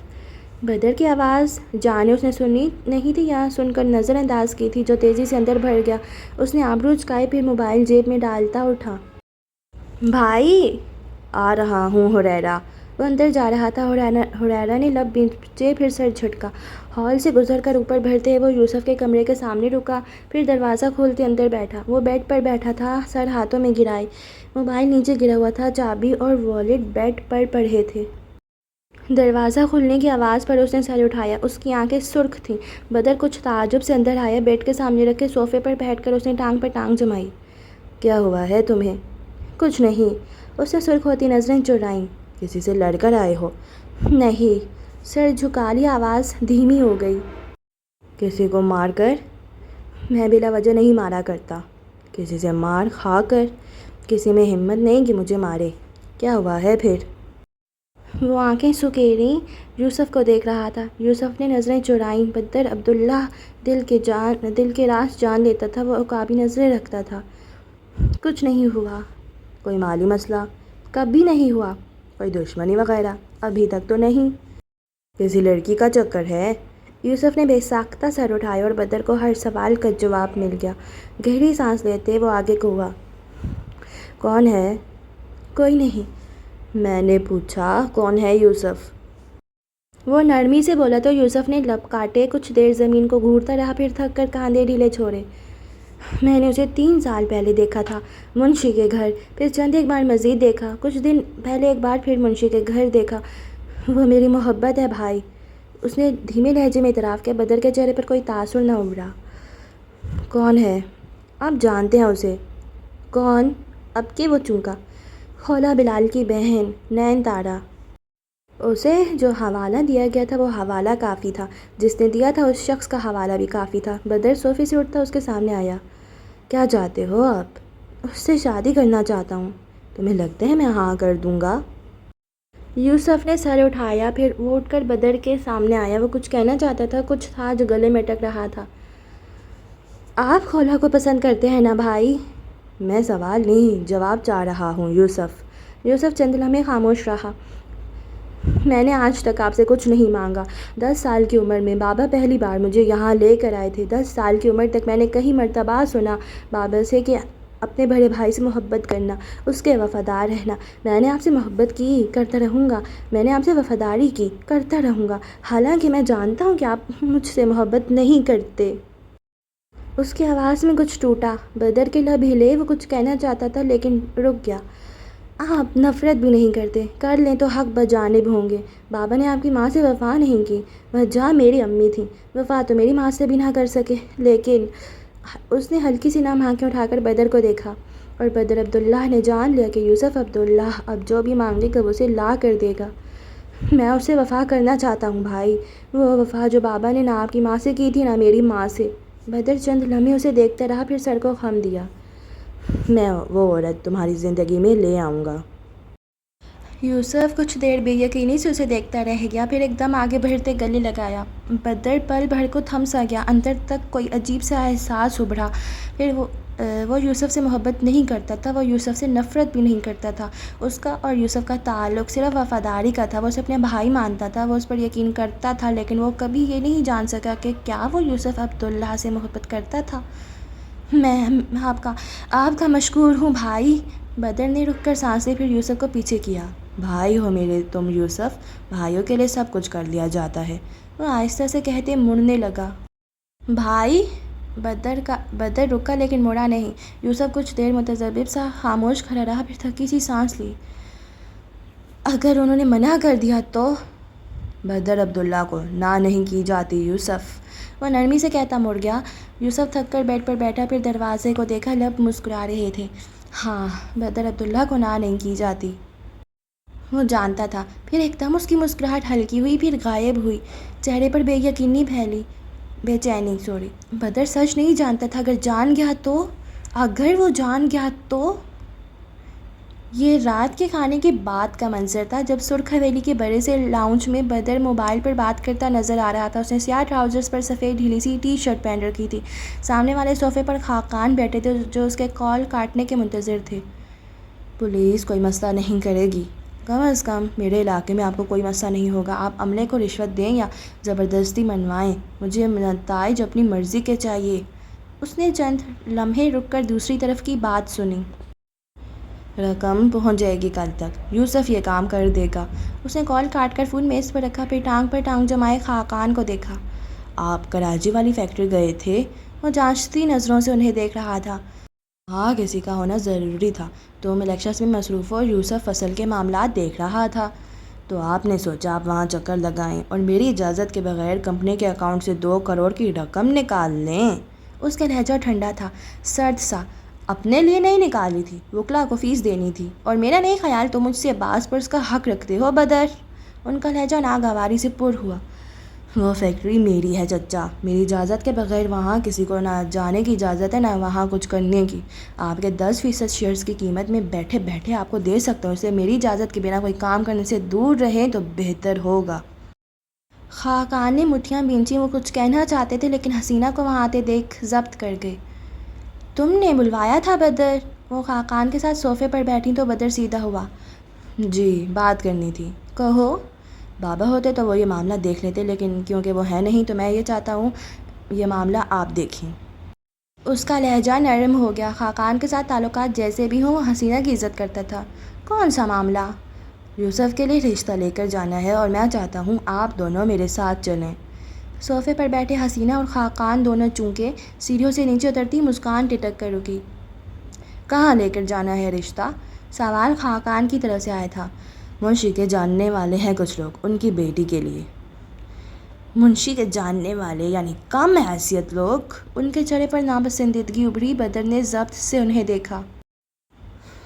بدر کی آواز جانے اس نے سنی نہیں تھی یا سن کر نظر انداز کی تھی، جو تیزی سے اندر بھر گیا۔ اس نے آبرو جھکائے، پھر موبائل جیب میں ڈالتا اٹھا۔ بھائی! آ رہا ہوں حریرہ۔ وہ اندر جا رہا تھا۔ حریرہ نے لب بھینچے، پھر سر جھٹکا۔ ہال سے گزر کر اوپر بڑھتے وہ یوسف کے کمرے کے سامنے رکا، پھر دروازہ کھولتے اندر بیٹھا۔ وہ بیڈ پر بیٹھا تھا، سر ہاتھوں میں گرائے۔ موبائل نیچے گرا ہوا تھا، چابی اور والیٹ بیڈ پر پڑے تھے۔ دروازہ کھلنے کی آواز پر اس نے سر اٹھایا، اس کی آنکھیں سرخ تھیں۔ بدر کچھ تعجب سے اندر آیا، بیڈ کے سامنے رکھے صوفے پر بیٹھ کر اس نے ٹانگ پر ٹانگ جمائی۔ کیا ہوا ہے تمہیں؟ کچھ نہیں۔ اس نے سرخ ہوتی نظریں چرائیں۔ کسی سے لڑ کر آئے ہو؟ نہیں۔ سر جھکا لیا، آواز دھیمی ہو گئی۔ کسی کو مار کر؟ میں بلا وجہ نہیں مارا کرتا۔ کسی سے مار کھا کر؟ کسی میں ہمت نہیں کہ مجھے مارے۔ کیا ہوا ہے پھر؟ وہ آنکھیں سکیڑیں یوسف کو دیکھ رہا تھا۔ یوسف نے نظریں چرائیں۔ بدر عبداللہ دل کے راز جان لیتا تھا، وہ عقابی نظریں رکھتا تھا۔ کچھ نہیں ہوا۔ کوئی مالی مسئلہ؟ کبھی نہیں ہوا۔ کوئی دشمنی وغیرہ؟ ابھی تک تو نہیں۔ کسی لڑکی کا چکر ہے؟ یوسف نے بے ساختہ سر اٹھایا اور بدر کو ہر سوال کا جواب مل گیا۔ گہری سانس لیتے وہ آگے کو ہوا۔ کون ہے؟ کوئی نہیں۔ میں نے پوچھا کون ہے یوسف؟ وہ نرمی سے بولا تو یوسف نے لب کاٹے، کچھ دیر زمین کو گھورتا رہا، پھر تھک کر کاندھے ڈھیلے چھوڑے۔ میں نے اسے 3 سال پہلے دیکھا تھا، منشی کے گھر، پھر چند ایک بار مزید دیکھا، کچھ دن پہلے ایک بار پھر منشی کے گھر دیکھا۔ وہ میری محبت ہے بھائی، اس نے دھیمے لہجے میں اعتراف کیا۔ بدر کے چہرے پر کوئی تاثر نہ ابھرا۔ کون ہے؟ آپ جانتے ہیں اسے؟ کون؟ اب کہ وہ چونکا۔ خولا بلال کی بہن نین تارا۔ اسے جو حوالہ دیا گیا تھا وہ حوالہ کافی تھا، جس نے دیا تھا اس شخص کا حوالہ بھی کافی تھا۔ بدر صوفے سے اٹھتا اس کے سامنے آیا۔ کیا چاہتے ہو آپ؟ اس سے شادی کرنا چاہتا ہوں۔ تمہیں لگتا ہے میں ہاں کر دوں گا؟ یوسف نے سر اٹھایا، پھر وہ اٹھ کر بدر کے سامنے آیا۔ وہ کچھ کہنا چاہتا تھا، کچھ تھا جو گلے میں اٹک رہا تھا۔ آپ خولا کو پسند کرتے ہیں نا بھائی؟ میں سوال نہیں، جواب چاہ رہا ہوں یوسف۔ یوسف چند لمحے خاموش رہا۔ میں نے آج تک آپ سے کچھ نہیں مانگا۔ 10 سال کی عمر میں بابا پہلی بار مجھے یہاں لے کر آئے تھے۔ 10 سال کی عمر تک میں نے کئی مرتبہ سنا بابا سے کہ اپنے بڑے بھائی سے محبت کرنا، اس کے وفادار رہنا۔ میں نے آپ سے محبت کی، کرتا رہوں گا۔ میں نے آپ سے وفاداری کی، کرتا رہوں گا، حالانکہ میں جانتا ہوں کہ آپ مجھ سے محبت نہیں کرتے۔ اس کی آواز میں کچھ ٹوٹا۔ بدر کے لب ہلے، وہ کچھ کہنا چاہتا تھا لیکن رک گیا۔ آپ نفرت بھی نہیں کرتے، کر لیں تو حق بجانب ہوں گے۔ بابا نے آپ کی ماں سے وفا نہیں کی، وجہ میری امی تھیں۔ وفا تو میری ماں سے بھی نہ کر سکے، لیکن اس نے ہلکی سی نم آنکھیں اٹھا کر بدر کو دیکھا، اور بدر عبداللہ نے جان لیا کہ یوسف عبداللہ اب جو بھی مانگے گا وہ اسے لا کر دے گا۔ میں اس سے وفا کرنا چاہتا ہوں بھائی، وہ وفا جو بابا نے نہ آپ کی ماں سے کی تھی نہ میری ماں سے۔ بدر چند لمحے اسے دیکھتا رہا، پھر سر کو خم دیا۔ میں وہ عورت تمہاری زندگی میں لے آؤں گا۔ یوسف کچھ دیر بے یقینی سے اسے دیکھتا رہ گیا، پھر ایک دم آگے بڑھتے گلے لگایا۔ بدر پل بھر کو تھم سا گیا، اندر تک کوئی عجیب سا احساس ابھرا۔ پھر وہ یوسف سے محبت نہیں کرتا تھا، وہ یوسف سے نفرت بھی نہیں کرتا تھا۔ اس کا اور یوسف کا تعلق صرف وفاداری کا تھا۔ وہ اسے اپنے بھائی مانتا تھا، وہ اس پر یقین کرتا تھا، لیکن وہ کبھی یہ نہیں جان سکا کہ کیا وہ یوسف عبداللہ سے محبت کرتا تھا۔ میں آپ کا مشکور ہوں بھائی۔ بدر نے رک کر سانس لی، پھر یوسف کو پیچھے کیا۔ بھائی ہو میرے تم یوسف، بھائیوں کے لیے سب کچھ کر لیا جاتا ہے، وہ آہستہ سے کہتے مڑنے لگا۔ بھائی؟ بدر رکا لیکن مڑا نہیں۔ یوسف کچھ دیر متذبذب سا خاموش کھڑا رہا، پھر تھکی سی سانس لی۔ اگر انہوں نے منع کر دیا تو؟ بدر عبداللہ کو نہ نہیں کی جاتی یوسف، وہ نرمی سے کہتا مڑ گیا۔ یوسف تھک کر بیڈ پر بیٹھا، پھر دروازے کو دیکھا، لب مسکرا رہے تھے۔ ہاں، بدر عبداللہ کو نہ نہیں کی جاتی، وہ جانتا تھا۔ پھر ایک دم اس کی مسکراہٹ ہلکی ہوئی، پھر غائب ہوئی، چہرے پر بے چینی۔ بدر سچ نہیں جانتا تھا، اگر وہ جان گیا تو؟ یہ رات کے کھانے کے بعد کا منظر تھا، جب سرخ حویلی کے بڑے سے لاؤنج میں بدر موبائل پر بات کرتا نظر آ رہا تھا۔ اس نے سیاہ ٹراؤزرز پر سفید ڈھیلی سی ٹی شرٹ پہن رکھی تھی۔ سامنے والے صوفے پر خاقان بیٹھے تھے، جو اس کے کال کاٹنے کے منتظر تھے۔ پولیس کوئی مسئلہ نہیں کرے گی، کم از کم میرے علاقے میں آپ کو کوئی مسئلہ نہیں ہوگا۔ آپ عملے کو رشوت دیں یا زبردستی منوائیں، مجھے نتائج اپنی مرضی کے چاہیے۔ اس نے چند لمحے رک کر دوسری طرف کی بات سنی۔ رقم پہنچ جائے گی کل تک، یوسف یہ کام کر دے گا۔ اس نے کال کاٹ کر فون میز پر رکھا، پھر ٹانگ پر ٹانگ جمائے خاقان کو دیکھا۔ آپ کراچی والی فیکٹری گئے تھے؟ وہ جانچتی نظروں سے انہیں دیکھ رہا تھا۔ ہاں، کسی کا ہونا ضروری تھا، تم الیکشنز میں مصروف ہو، یوسف فصل کے معاملات دیکھ رہا تھا، تو آپ نے سوچا آپ وہاں چکر لگائیں اور میری اجازت کے بغیر کمپنی کے اکاؤنٹ سے 2 کروڑ کی رقم نکال لیں۔ اس کا لہجہ ٹھنڈا تھا، سرد سا۔ اپنے لیے نہیں نکالی تھی، وکلا کو فیس دینی تھی، اور میرا نہیں خیال تم مجھ سے بعض پر اس کا حق رکھتے ہو بدر۔ ان کا لہجہ ناگواری سے پر ہوا۔ وہ فیکٹری میری ہے چچا، میری اجازت کے بغیر وہاں کسی کو نہ جانے کی اجازت ہے، نہ وہاں کچھ کرنے کی۔ آپ کے 10% شیئرز کی قیمت میں بیٹھے بیٹھے آپ کو دے سکتا ہوں، اس لیے میری اجازت کے بنا کوئی کام کرنے سے دور رہیں تو بہتر ہوگا۔ خاقان نے مٹھیاں بھینچیں، وہ کچھ کہنا چاہتے تھے لیکن حسینہ کو وہاں آتے دیکھ ضبط کر گئے۔ تم نے بلوایا تھا بدر؟ وہ خاقان کے ساتھ صوفے پر بیٹھی تو بدر سیدھا ہوا۔ جی، بات کرنی تھی، کہو۔ بابا ہوتے تو وہ یہ معاملہ دیکھ لیتے، لیکن کیونکہ وہ ہے نہیں تو میں یہ چاہتا ہوں یہ معاملہ آپ دیکھیں۔ اس کا لہجہ نرم ہو گیا۔ خاقان کے ساتھ تعلقات جیسے بھی ہوں، وہ حسینہ کی عزت کرتا تھا۔ کون سا معاملہ؟ یوسف کے لیے رشتہ لے کر جانا ہے اور میں چاہتا ہوں آپ دونوں میرے ساتھ چلیں۔ صوفے پر بیٹھے حسینہ اور خاقان دونوں چونکہ سیڑھیوں سے نیچے اترتی مسکان ٹٹک کر رکی۔ کہاں لے کر جانا ہے رشتہ؟ سوال خاقان کی طرف سے آیا تھا۔ منشی کے جاننے والے ہیں کچھ لوگ، ان کی بیٹی کے لیے۔ منشی کے جاننے والے یعنی کم حیثیت لوگ؟ ان کے چہرے پر ناپسندیدگی ابھری۔ بدر نے ضبط سے انہیں دیکھا۔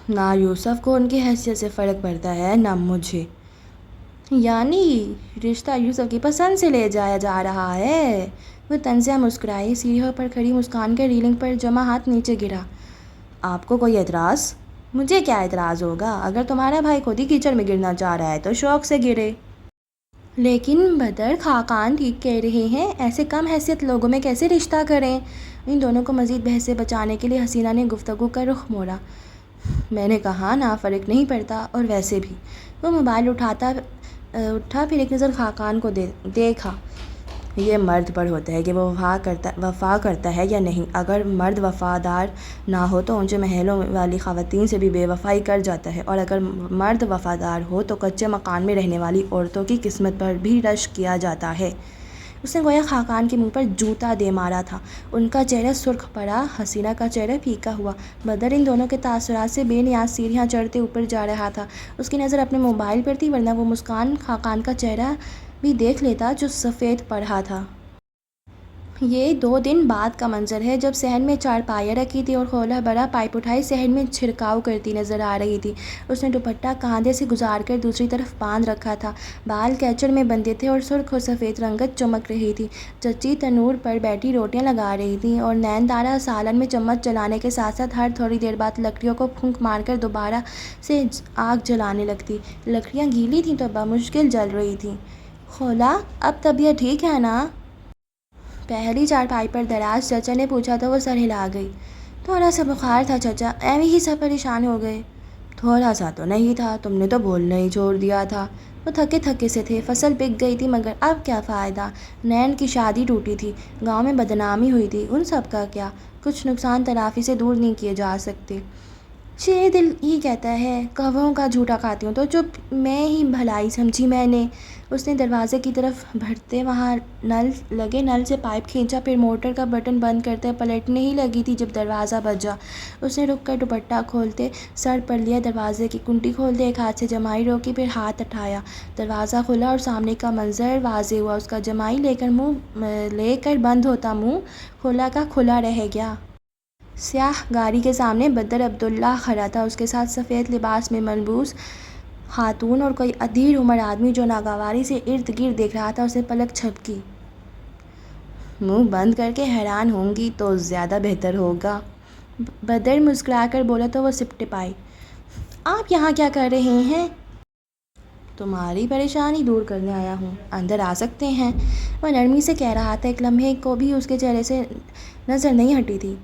نہ یوسف کو ان کی حیثیت سے فرق پڑتا ہے، نہ مجھے۔ یعنی رشتہ یوسف کی پسند سے لے جایا جا رہا ہے؟ وہ طنزیہ مسکرائی، سیڑھیوں پر کھڑی مسکان کے ریلنگ پر جمع ہاتھ نیچے گرا۔ آپ کو کوئی اعتراض؟ مجھے کیا اعتراض ہوگا؟ اگر تمہارا بھائی خود ہی کیچڑ میں گرنا چاہ رہا ہے تو شوق سے گرے۔ لیکن بدر، خاقان ٹھیک کہہ رہے ہیں، ایسے کم حیثیت لوگوں میں کیسے رشتہ کریں؟ ان دونوں کو مزید بحث سے بچانے کے لیے حسینہ نے گفتگو کا رخ موڑا۔ میں نے کہا نا، فرق نہیں پڑتا، اور ویسے بھی۔ وہ موبائل اٹھا، پھر ایک نظر خاقان کو دیکھا۔ یہ مرد پر ہوتا ہے کہ وہ وفا کرتا ہے یا نہیں۔ اگر مرد وفادار نہ ہو تو اونچے محلوں والی خواتین سے بھی بے وفائی کر جاتا ہے، اور اگر مرد وفادار ہو تو کچے مکان میں رہنے والی عورتوں کی قسمت پر بھی رشک کیا جاتا ہے۔ اس نے گویا خاقان کے منہ پر جوتا دے مارا تھا۔ ان کا چہرہ سرخ پڑا، حسینہ کا چہرہ پھیکا ہوا۔ بدر ان دونوں کے تاثرات سے بے نیاز سیڑھیاں چڑھتے اوپر جا رہا تھا۔ اس کی نظر اپنے موبائل پر تھی، ورنہ وہ مسکان خاقان کا چہرہ بھی دیکھ لیتا جو سفید پڑ رہا تھا۔ یہ 2 دن بعد کا منظر ہے جب صحن میں چارپائیاں رکھی تھی اور خولا بڑا پائپ اٹھائی صحن میں چھڑکاؤ کرتی نظر آ رہی تھی۔ اس نے دوپٹہ کاندھے سے گزار کر دوسری طرف باندھ رکھا تھا، بال کیچڑ میں بندھے تھے اور سرخ اور سفید رنگت چمک رہی تھی۔ چچی تنور پر بیٹھی روٹیاں لگا رہی تھیں اور نین تارا سالن میں چمچ چلانے کے ساتھ ساتھ ہر تھوڑی دیر بعد لکڑیوں کو پھونک مار کر دوبارہ سے آگ جلانے لگتی۔ لکڑیاں گیلی تھیں تو بمشکل جل رہی تھیں۔ خولا، اب طبیعت ٹھیک ہے نا؟ پہلی چارپائی پر دراز چچا نے پوچھا تو وہ سر ہلا گئی۔ تھوڑا سا بخار تھا چچا، ایویں ہی سب پریشان ہو گئے۔ تھوڑا سا تو نہیں تھا، تم نے تو بولنا ہی چھوڑ دیا تھا۔ وہ تھکے تھکے سے تھے، فصل بک گئی تھی مگر اب کیا فائدہ، نین کی شادی ٹوٹی تھی، گاؤں میں بدنامی ہوئی تھی، ان سب کا کیا، کچھ نقصان تلافی سے دور نہیں کیے جا سکتے۔ شیر دل ہی کہتا ہے، کوہوں کا جھوٹا کھاتی ہوں تو چپ، میں ہی بھلائی سمجھی میں نے۔ اس نے دروازے کی طرف بڑھتے وہاں لگے نل سے پائپ کھینچا، پھر موٹر کا بٹن بند کرتے پلٹنے ہی لگی تھی جب دروازہ بجا۔ اس نے رک کر دوپٹہ کھولتے سر پر لیا، دروازے کی کنڈی کھولتے ایک ہاتھ سے جمائی روکی، پھر ہاتھ اٹھایا۔ دروازہ کھلا اور سامنے کا منظر واضح ہوا۔ اس کا جمائی لے کر بند ہوتا منہ خولا کا کھلا رہ گیا۔ سیاہ گاڑی کے سامنے بدر عبداللہ کھڑا تھا، اس کے ساتھ سفید لباس میں ملبوس خاتون اور کوئی ادھیڑ عمر آدمی جو ناگواری سے ارد گرد دیکھ رہا تھا۔ اسے پلک جھپکی۔ منہ بند کر کے حیران ہوں گی تو زیادہ بہتر ہوگا، بدر مسکرا کر بولا تو وہ سپٹ پائی۔ آپ یہاں کیا کر رہے ہیں؟ تمہاری پریشانی دور کرنے آیا ہوں، اندر آ سکتے ہیں؟ وہ نرمی سے کہہ رہا تھا، ایک لمحے کو بھی اس کے چہرے سے نظر نہیں ہٹی تھی۔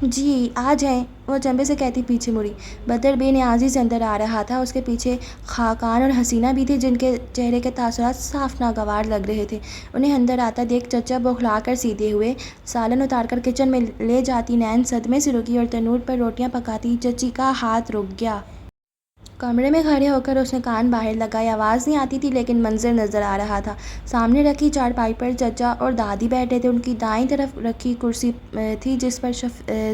جی آ جائیں، وہ چنبے سے کہتی پیچھے مڑی۔ بدر بے نیازی سے اندر آ رہا تھا، اس کے پیچھے خاقان اور حسینہ بھی تھے جن کے چہرے کے تاثرات صاف ناگوار لگ رہے تھے۔ انہیں اندر آتا دیکھ چچا بوکھلا کر سیدھے ہوئے، سالن اتار کر کچن میں لے جاتی نین صدمے سے رکی اور تنور پر روٹیاں پکاتی چچی کا ہاتھ رک گیا۔ کمرے میں کھڑے ہو کر اس نے کان باہر لگائے، آواز نہیں آتی تھی لیکن منظر نظر آ رہا تھا۔ سامنے رکھی چارپائی پر چچا اور دادی بیٹھے تھے، ان کی دائیں طرف رکھی کرسی تھی جس پر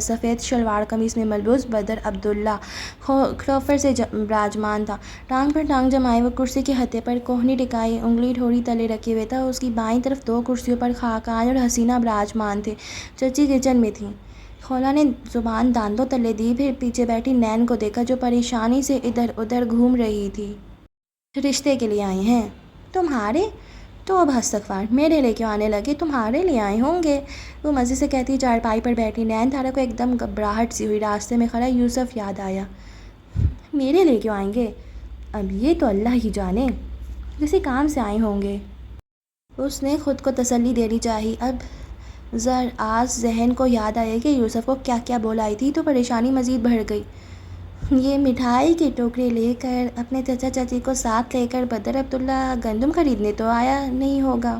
سفید شلوار قمیص میں ملبوس بدر عبداللہ کھلوفر سے براجمان تھا۔ ٹانگ پر ٹانگ جمائے وہ کرسی کے ہتھے پر کوہنی ٹکائی انگلی ٹھوڑی تلے رکھے ہوئے تھا۔ اس کی بائیں طرف 2 کرسیوں پر خاقان اور حسینہ براجمان تھے، چچی کچن میں تھیں۔ خولا نے زبان دانتوں تلے دی، پھر پیچھے بیٹھی نین کو دیکھا جو پریشانی سے ادھر ادھر گھوم رہی تھی۔ رشتے کے لیے آئے ہیں؟ تمہارے؟ توبہ استغفار، میرے لے کیوں آنے لگے، تمہارے لیے آئے ہوں گے، وہ مزے سے کہتی چارپائی پر بیٹھی۔ نین تارا کو ایک دم گھبراہٹ سی ہوئی، راستے میں کھڑا یوسف یاد آیا۔ میرے لے کیوں آئیں گے؟ اب یہ تو اللہ ہی جانے، کسی کام سے آئے ہوں گے۔ اس نے خود کو تسلی دینی چاہی۔ اب ذرآز ذہن کو یاد آیا کہ یوسف کو کیا کیا بول آئی تھی تو پریشانی مزید بڑھ گئی۔ یہ مٹھائی کے ٹوکرے لے کر، اپنے چچا چچی کو ساتھ لے کر بدر عبداللہ گندم خریدنے تو آیا نہیں ہوگا؟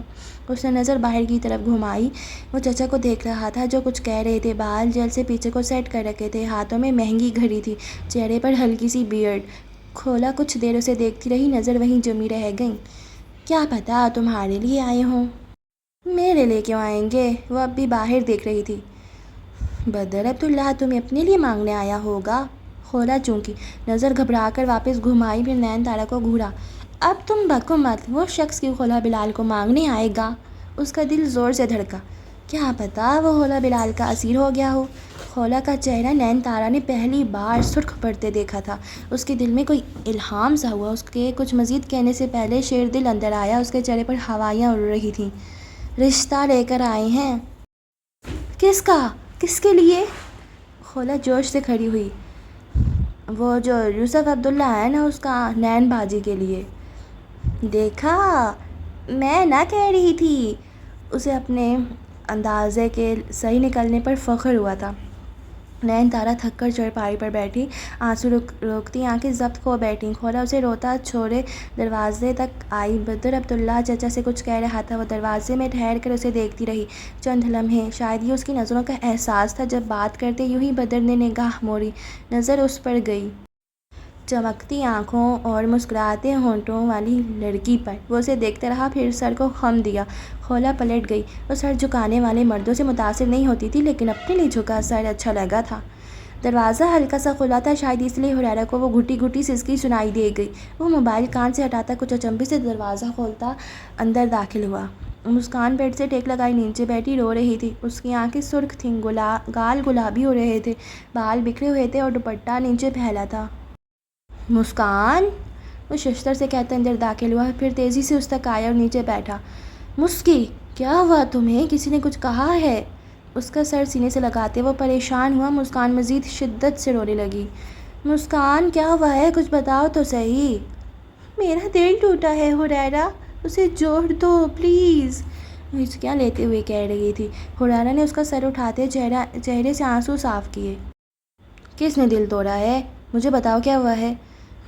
اس نے نظر باہر کی طرف گھمائی، وہ چچا کو دیکھ رہا تھا جو کچھ کہہ رہے تھے، بال جیل سے پیچھے کو سیٹ کر رکھے تھے، ہاتھوں میں مہنگی گھڑی تھی، چہرے پر ہلکی سی بیئرڈ۔ کھولا کچھ دیر اسے دیکھتی رہی، نظر وہیں جمی رہ گئی۔ کیا پتا تمہارے لیے آئے ہوں۔ میرے لیے کیوں آئیں گے؟ وہ اب بھی باہر دیکھ رہی تھی۔ بدر عبداللہ تمہیں اپنے لیے مانگنے آیا ہوگا؟ خولا چونکی، نظر گھبرا کر واپس گھمائی، پھر نین تارا کو گھورا۔ اب تم بکو مت، وہ شخص کیوں خولا بلال کو مانگنے آئے گا؟ اس کا دل زور سے دھڑکا۔ کیا پتا وہ خولا بلال کا اسیر ہو گیا ہو۔ خولا کا چہرہ نین تارا نے پہلی بار سرخ پڑتے دیکھا تھا۔ اس کے دل میں کوئی الہام سا ہوا، اس کے کچھ مزید کہنے سے پہلے شیر دل اندر آیا، اس کے چہرے پر ہوائیاں اڑ رہی تھیں۔ رشتہ لے کر آئے ہیں؟ کس کا؟ کس کے لیے؟ خولا جوش سے کھڑی ہوئی۔ وہ جو یوسف عبداللہ ہے نا، اس کا، نین باجی کے لیے۔ دیکھا، میں نہ کہہ رہی تھی۔ اسے اپنے اندازے کے صحیح نکلنے پر فخر ہوا تھا۔ نین تارا تھک کر چارپائی پر بیٹھی، آنسو روکتی آنکھیں ضبط کھو بیٹھیں۔ خولا اسے روتا چھوڑے دروازے تک آئی۔ بدر عبداللہ چچا سے کچھ کہہ رہا تھا، وہ دروازے میں ٹھہر کر اسے دیکھتی رہی چند لمحے، شاید یہ اس کی نظروں کا احساس تھا۔ جب بات کرتے یوں ہی بدر نے نگاہ موڑی، نظر اس پر گئی، چمکتی آنکھوں اور مسکراتے ہونٹوں والی لڑکی پر۔ وہ اسے دیکھتا رہا، پھر سر کو خم دیا۔ خولا پلٹ گئی۔ وہ سر جھکانے والے مردوں سے متاثر نہیں ہوتی تھی لیکن اپنے لیے جھکا سر اچھا لگا تھا۔ دروازہ ہلکا سا کھلا تھا، شاید اس لیے حریرہ کو وہ گھٹی گھٹی سسکی سنائی دے گئی۔ وہ موبائل کان سے ہٹاتا کچھ اچنبھے سے دروازہ کھولتا اندر داخل ہوا۔ مسکان بیڈ سے ٹیک لگائی نیچے بیٹھی رو رہی تھی۔ اس کی آنکھیں سرخ تھیں، گال گلابی ہو رہے تھے، بال بکھرے ہوئے تھے اور دوپٹہ نیچے پھیلا تھا۔ مسکان، وہ ششتر سے کہتے اندر داخل ہوا، پھر تیزی سے اس تک آیا اور نیچے بیٹھا۔ مسکی، کیا ہوا تمہیں؟ کسی نے کچھ کہا ہے؟ اس کا سر سینے سے لگاتے وہ پریشان ہوا۔ مسکان مزید شدت سے رونے لگی۔ مسکان، کیا ہوا ہے؟ کچھ بتاؤ تو صحیح۔ میرا دل ٹوٹا ہے حریرہ، اسے جوڑ دو پلیز، ہچکیاں لیتے ہوئے کہہ رہی تھی۔ حریرہ نے اس کا سر اٹھاتے چہرے سے آنسو صاف کیے۔ کس نے دل توڑا ہے؟ مجھے بتاؤ کیا ہوا ہے؟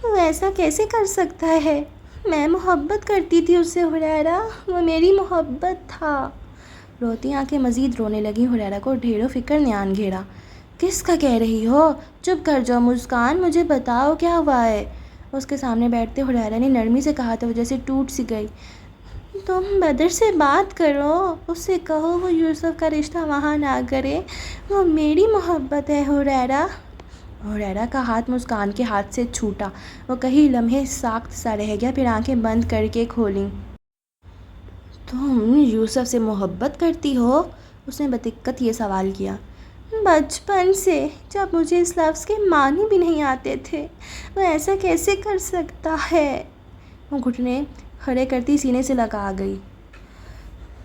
وہ ایسا کیسے کر سکتا ہے؟ میں محبت کرتی تھی اس سے حریرہ، وہ میری محبت تھا۔ روتی آنکھیں مزید رونے لگیں۔ حریرہ کو ڈھیر و فکر نے آن گھیرا۔ کس کا کہہ رہی ہو؟ چپ کر جاؤ مسکان، مجھے بتاؤ کیا ہوا ہے؟ اس کے سامنے بیٹھتے حریرہ نے نرمی سے کہا تو وہ جیسے ٹوٹ سی گئی۔ تم بدر سے بات کرو، اس سے کہو وہ یوسف کا رشتہ وہاں نہ کرے، وہ میری محبت ہے حریرہ۔ حریرہ کا ہاتھ مسکان کے ہاتھ سے چھوٹا، وہ کئی لمحے ساکت سا رہ گیا، پھر آنکھیں بند کر کے کھولیں۔ تم یوسف سے محبت کرتی ہو؟ اس نے بدقت یہ سوال کیا۔ بچپن سے، جب مجھے اس لفظ کے معنی بھی نہیں آتے تھے۔ وہ ایسا کیسے کر سکتا ہے؟ وہ گھٹنے کھڑے کرتی سینے سے لگا گئی۔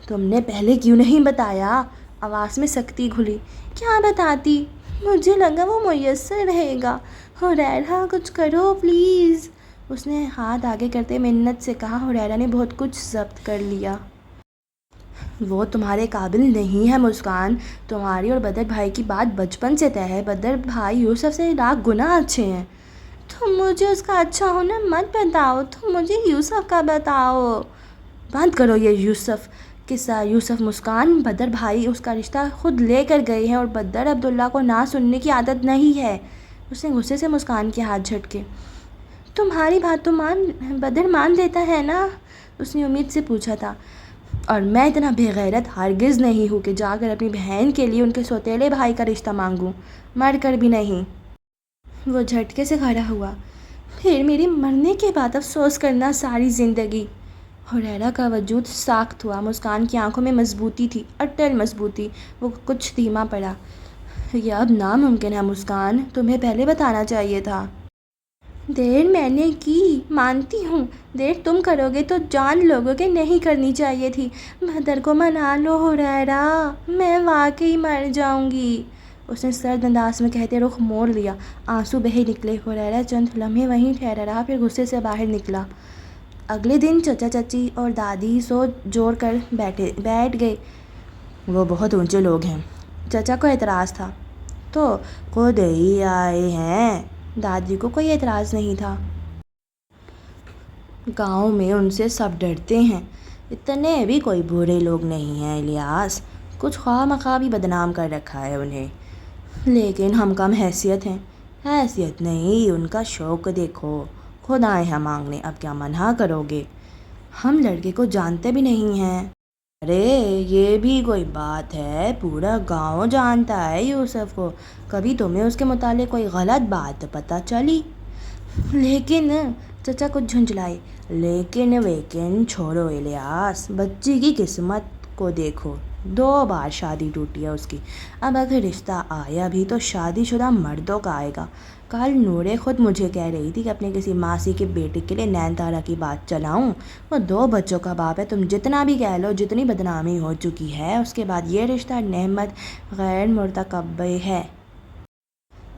تم نے پہلے کیوں نہیں بتایا؟ آواز میں سختی گھلی۔ کیا بتاتی؟ مجھے لگا وہ میسر رہے گا۔ حریرہ کچھ کرو پلیز، اس نے ہاتھ آگے کرتے منت سے کہا۔ حریرہ نے بہت کچھ ضبط کر لیا۔ وہ تمہارے قابل نہیں ہے مسکان، تمہاری اور بدر بھائی کی بات بچپن سے طے ہے۔ بدر بھائی یوسف سے لاکھ گنا اچھے ہیں۔ تم مجھے اس کا اچھا ہونا مت بتاؤ، تم مجھے یوسف کا بتاؤ۔ بند کرو یہ یوسف قصہ۔ یوسف مسکان، بدر بھائی اس کا رشتہ خود لے کر گئے ہیں اور بدر عبداللہ کو نہ سننے کی عادت نہیں ہے۔ اس نے غصے سے مسکان کے ہاتھ جھٹکے۔ تمہاری بات تو بدر مان لیتا ہے نا؟ اس نے امید سے پوچھا تھا۔ اور میں اتنا بے غیرت ہرگز نہیں ہوں کہ جا کر اپنی بہن کے لیے ان کے سوتیلے بھائی کا رشتہ مانگوں، مر کر بھی نہیں۔ وہ جھٹکے سے کھڑا ہوا۔ پھر میری مرنے کے بعد افسوس کرنا ساری زندگی۔ حریرہ کا وجود ساخت ہوا۔ مسکان کی آنکھوں میں مضبوطی تھی، اٹل مضبوطی۔ وہ کچھ دھیما پڑا۔ یہ اب ناممکن ہے مسکان، تمہیں پہلے بتانا چاہیے تھا۔ دیر میں نے کی، مانتی ہوں، دیر تم کرو گے تو جان لوگوں کے نہیں کرنی چاہیے تھی۔ بدر کو منا لو حریرہ، میں واقعی مر جاؤں گی، اس نے سرد انداز میں کہتے رخ موڑ لیا۔ آنسو بہہ نکلے۔ حریرہ چند لمحے وہیں ٹھہرا رہا، پھر غصے سے باہر نکلا۔ اگلے دن چچا چچی اور دادی سو جوڑ کر بیٹھ گئے۔ وہ بہت اونچے لوگ ہیں، چچا کو اعتراض تھا۔ تو خود ہی آئے ہیں، دادی کو کوئی اعتراض نہیں تھا۔ گاؤں میں ان سے سب ڈرتے ہیں، اتنے بھی کوئی برے لوگ نہیں ہیں الیاس، کچھ خواہ مخواہ بھی بدنام کر رکھا ہے انہیں، لیکن ہم کم حیثیت ہیں۔ حیثیت نہیں، ان کا شوق دیکھو، خود آئے ہیں مانگنے، اب کیا منع کرو گے؟ ہم لڑکے کو جانتے بھی نہیں ہیں۔ ارے یہ بھی کوئی بات ہے، پورا گاؤں جانتا ہے یوسف کو، کبھی تمہیں اس کے متعلق کوئی غلط بات پتہ چلی؟ لیکن چچا کچھ جھنجھلائے۔ لیکن چھوڑو الیاس، بچی کی قسمت کو دیکھو، 2 بار شادی ٹوٹی ہے اس کی، اب اگر رشتہ آیا بھی تو شادی شدہ مردوں کا آئے گا۔ کل نورے خود مجھے کہہ رہی تھی کہ اپنے کسی ماسی کے بیٹے کے لیے نین تارا کی بات چلاؤں، وہ 2 بچوں کا باپ ہے، تم جتنا بھی کہہ لو، جتنی بدنامی ہو چکی ہے، اس کے بعد یہ رشتہ نعمت غیر مرتکب ہے۔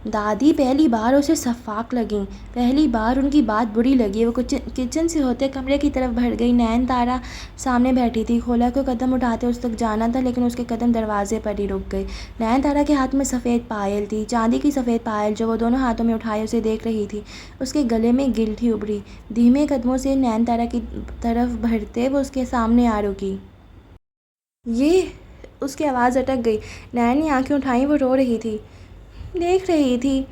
دادی پہلی بار اسے شفاق لگیں، پہلی بار ان کی بات بری لگی۔ وہ کچن سے ہوتے کمرے کی طرف بڑھ گئی۔ نین تارا سامنے بیٹھی تھی، کھولا کو قدم اٹھاتے اس تک جانا تھا، لیکن اس کے قدم دروازے پر ہی رک گئے۔ نین تارا کے ہاتھ میں سفید پائل تھی، چاندی کی سفید پائل، جو وہ دونوں ہاتھوں میں اٹھائے اسے دیکھ رہی تھی۔ اس کے گلے میں گلٹھی ابھری۔ دھیمے قدموں سے نین تارا کی طرف بڑھتے وہ اس کے سامنے آ رکی۔ یہ، اس کی آواز اٹک گئی۔ نین نے آنکھیں اٹھائیں، وہ رو رہی تھی۔ دیکھ رہی تھی؟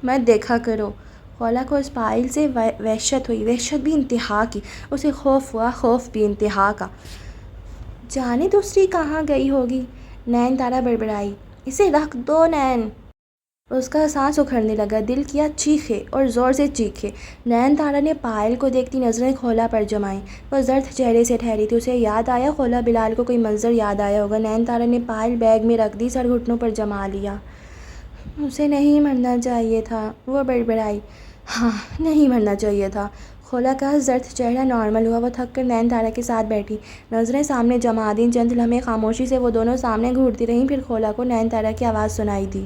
مت دیکھا کرو۔ خولا کو اس پائل سے وحشت ہوئی، وحشت بھی انتہا کی۔ اسے خوف ہوا، خوف بھی انتہا کا۔ جانے دوسری کہاں گئی ہوگی؟ نین تارا بڑبڑائی۔ اسے رکھ دو نین۔ اس کا سانس اکھڑنے لگا، دل کیا چیخے اور زور سے چیخے۔ نین تارا نے پائل کو دیکھتی نظریں خولا پر جمائیں۔ وہ زرد چہرے سے ٹھہری تھی۔ اسے یاد آیا خولا بلال کو کوئی منظر یاد آیا ہوگا۔ نین تارا نے پائل بیگ میں رکھ دی، سر گھٹنوں پر جما لیا۔ اسے نہیں مرنا چاہیے تھا، وہ بڑبڑائی۔ ہاں، نہیں مرنا چاہیے تھا۔ خولا کا زرد چہرہ نارمل ہوا۔ وہ تھک کر نین تارا کے ساتھ بیٹھی، نظریں سامنے جما دیں۔ چند لمحے خاموشی سے وہ دونوں سامنے گھورتی رہیں، پھر خولا کو نین تارا کی آواز سنائی دی۔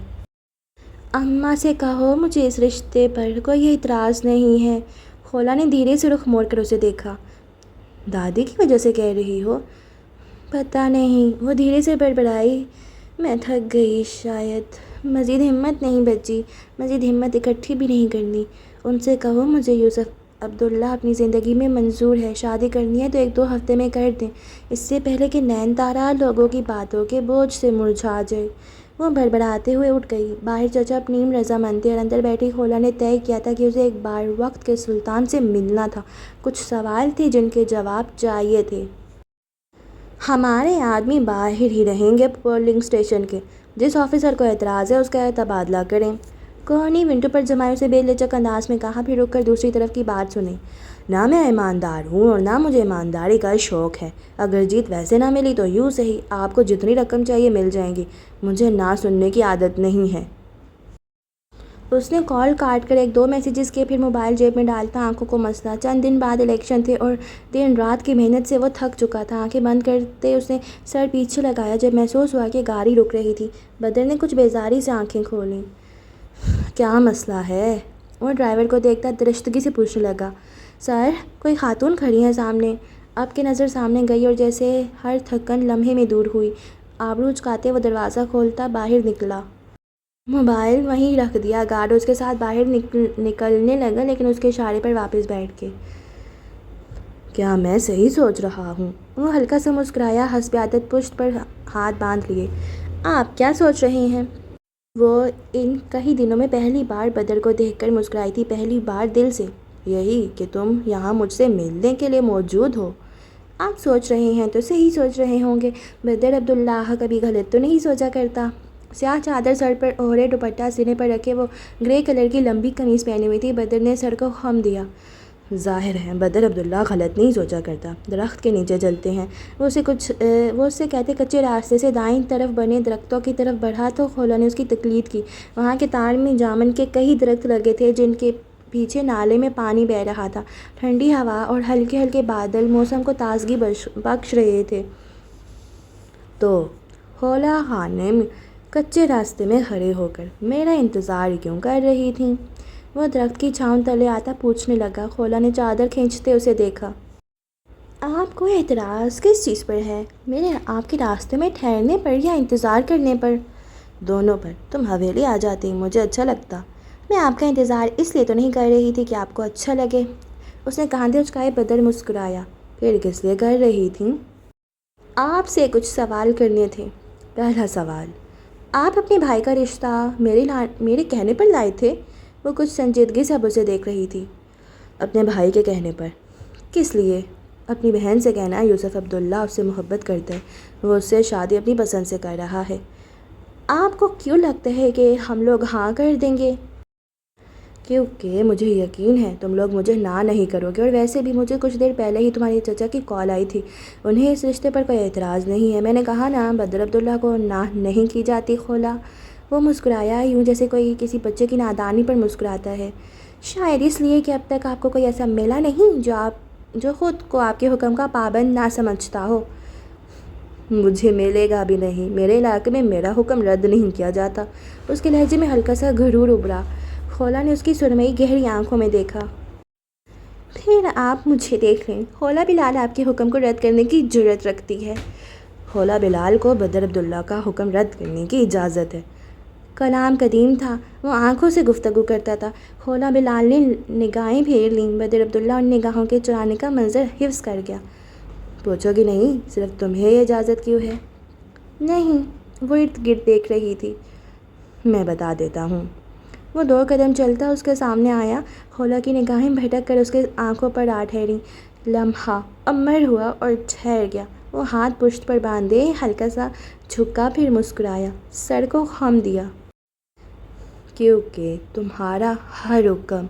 اماں سے کہو مجھے اس رشتے پر کوئی اعتراض نہیں ہے۔ خولا نے دھیرے سے رخ موڑ کر اسے دیکھا۔ دادی کی وجہ سے کہہ رہی ہو؟ پتہ نہیں، وہ دھیرے سے بڑبڑائی۔ میں تھک گئی، شاید مزید ہمت نہیں بچی، مزید ہمت اکٹھی بھی نہیں کرنی۔ ان سے کہو مجھے یوسف عبداللہ اپنی زندگی میں منظور ہے، شادی کرنی ہے تو 1-2 ہفتے میں کر دیں، اس سے پہلے کہ نین تارا لوگوں کی باتوں کے بوجھ سے مرجھا جائے۔ وہ بڑبڑاتے ہوئے اٹھ گئی۔ باہر چچا نیم رضامند تھے اور اندر بیٹھی خولا نے طے کیا تھا کہ اسے ایک بار وقت کے سلطان سے ملنا تھا۔ کچھ سوال تھے جن کے جواب چاہیے تھے۔ ہمارے آدمی باہر ہی رہیں گے پولنگ اسٹیشن کے، جس آفیسر کو اعتراض ہے اس کا تبادلہ کریں۔ کوہر نے ونڈو پر جمائے اسے بے لچک انداز میں کہا، پھر رک کر دوسری طرف کی بات سنی۔ نہ میں ایماندار ہوں اور نہ مجھے ایمانداری کا شوق ہے۔ اگر جیت ویسے نہ ملی تو یوں صحیح، آپ کو جتنی رقم چاہیے مل جائے گی، مجھے نہ سننے کی عادت نہیں ہے۔ اس نے کال کاٹ کر 1-2 میسیجز کیے، پھر موبائل جیب میں ڈالتا آنکھوں کو مسلا۔ چند دن بعد الیکشن تھے اور دن رات کی محنت سے وہ تھک چکا تھا۔ آنکھیں بند کرتے اس نے سر پیچھے لگایا جب محسوس ہوا کہ گاڑی رک رہی تھی۔ بدر نے کچھ بیزاری سے آنکھیں کھولیں۔ کیا مسئلہ ہے؟ وہ ڈرائیور کو دیکھتا درشتگی سے پوچھنے لگا۔ سر، کوئی خاتون کھڑی ہیں سامنے۔ اب کی نظر سامنے گئی اور جیسے ہر تھکن لمحے میں دور ہوئی۔ آبرو اچکاتے وہ دروازہ کھولتا باہر نکلا۔ موبائل وہیں رکھ دیا۔ گارڈ اس کے ساتھ باہر نکلنے لگا، لیکن اس کے اشارے پر واپس بیٹھ کے۔ کیا میں صحیح سوچ رہا ہوں؟ وہ ہلکا سا مسکرایا، حسب عادت پشت پر ہاتھ باندھ لیے۔ آپ کیا سوچ رہے ہیں؟ وہ ان کئی دنوں میں پہلی بار بدر کو دیکھ کر مسکرائی تھی، پہلی بار دل سے۔ یہی کہ تم یہاں مجھ سے ملنے کے لیے موجود ہو۔ آپ سوچ رہے ہیں تو صحیح سوچ رہے ہوں گے۔ بدر عبداللہ کبھی غلط تو نہیں سوچا کرتا۔ سیاہ چادر سر پر اوڑھے، دوپٹہ سینے پر رکھے، وہ گرے کلر کی لمبی قمیص پہنی ہوئی تھی۔ بدر نے سر کو خم دیا۔ ظاہر ہے بدر عبداللہ غلط نہیں سوچا کرتا، درخت کے نیچے چلتے ہیں۔ وہ اس سے کہتے کچے راستے سے دائیں طرف بنے درختوں کی طرف بڑھا تو خولا نے اس کی تقلید کی۔ وہاں کے تار میں جامن کے کئی درخت لگے تھے جن کے پیچھے نالے میں پانی بہہ رہا تھا۔ ٹھنڈی ہوا اور ہلکے ہلکے بادل موسم کو تازگی بخش رہے تھے۔ تو خولا خانم کچے راستے میں کھڑے ہو کر میرا انتظار کیوں کر رہی تھیں؟ وہ درخت کی چھاؤں تلے آتا پوچھنے لگا۔ خولا نے چادر کھینچتے اسے دیکھا۔ آپ کو اعتراض کس چیز پر ہے؟ میرے آپ کے راستے میں ٹھہرنے پر یا انتظار کرنے پر؟ دونوں پر۔ تم حویلی آ جاتی، مجھے اچھا لگتا۔ میں آپ کا انتظار اس لیے تو نہیں کر رہی تھی کہ آپ کو اچھا لگے۔ اس نے کاندھے اچکائے۔ بدر مسکرایا۔ پھر کس لیے کر رہی تھیں؟ آپ سے کچھ سوال کرنے تھے۔ پہلا سوال، آپ اپنے بھائی کا رشتہ میرے کہنے پر لائے تھے؟ وہ کچھ سنجیدگی سے اب اسے دیکھ رہی تھی۔ اپنے بھائی کے کہنے پر؟ کس لیے؟ اپنی بہن سے کہنا یوسف عبداللہ اس سے محبت کرتا ہے، وہ اس سے شادی اپنی پسند سے کر رہا ہے۔ آپ کو کیوں لگتا ہے کہ ہم لوگ ہاں کر دیں گے؟ کیونکہ مجھے یقین ہے تم لوگ مجھے نہ نہیں کرو گے، اور ویسے بھی مجھے کچھ دیر پہلے ہی تمہاری چچا کی کال آئی تھی، انہیں اس رشتے پر کوئی اعتراض نہیں ہے۔ میں نے کہا نا بدر عبداللہ کو نہ نہیں کی جاتی۔ خولا وہ مسکرایا، یوں جیسے کوئی کسی بچے کی نادانی پر مسکراتا ہے۔ شاید اس لیے کہ اب تک آپ کو کوئی ایسا ملا نہیں جو خود کو آپ کے حکم کا پابند نہ سمجھتا ہو۔ مجھے ملے گا بھی نہیں، میرے علاقے میں میرا حکم رد نہیں کیا جاتا۔ اس کے لہجے میں ہلکا سا غرور ابھرا۔ خولا نے اس کی سرمئی گہری آنکھوں میں دیکھا۔ پھر آپ مجھے دیکھ لیں، خولا بلال آپ کے حکم کو رد کرنے کی جرات رکھتی ہے۔ خولا بلال کو بدر عبداللہ کا حکم رد کرنے کی اجازت ہے۔ کلام قدیم تھا، وہ آنکھوں سے گفتگو کرتا تھا۔ خولا بلال نے نگاہیں پھیر لیں۔ بدر عبداللہ ان نگاہوں کے چرانے کا منظر حفظ کر گیا۔ پوچھو گی نہیں، صرف تمہیں یہ اجازت کیوں ہے؟ نہیں، وہ ارد گرد دیکھ رہی تھی۔ میں بتا دیتا ہوں۔ وہ 2 قدم چلتا اس کے سامنے آیا۔ خولا کی نگاہیں بھٹک کر اس کے آنکھوں پر آ ٹھہریں۔ لمحہ امر ہوا اور ٹھہر گیا۔ وہ ہاتھ پشت پر باندھے ہلکا سا جھکا، پھر مسکرایا، سر کو خم دیا۔ کیونکہ تمہارا ہر حکم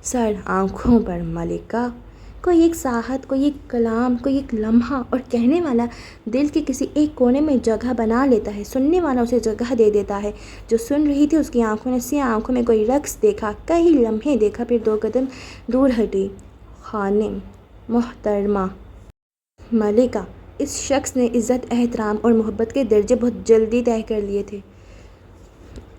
سر آنکھوں پر ملکہ۔ کوئی ایک ساحت، کوئی ایک کلام، کوئی ایک لمحہ اور کہنے والا دل کے کسی ایک کونے میں جگہ بنا لیتا ہے، سننے والا اسے جگہ دے دیتا ہے۔ جو سن رہی تھی اس کی آنکھوں نے سیاہ آنکھوں میں کوئی رقص دیکھا، کئی لمحے دیکھا، پھر 2 قدم دور ہٹی۔ خانم محترمہ ملکہ، اس شخص نے عزت، احترام اور محبت کے درجے بہت جلدی طے کر لیے تھے۔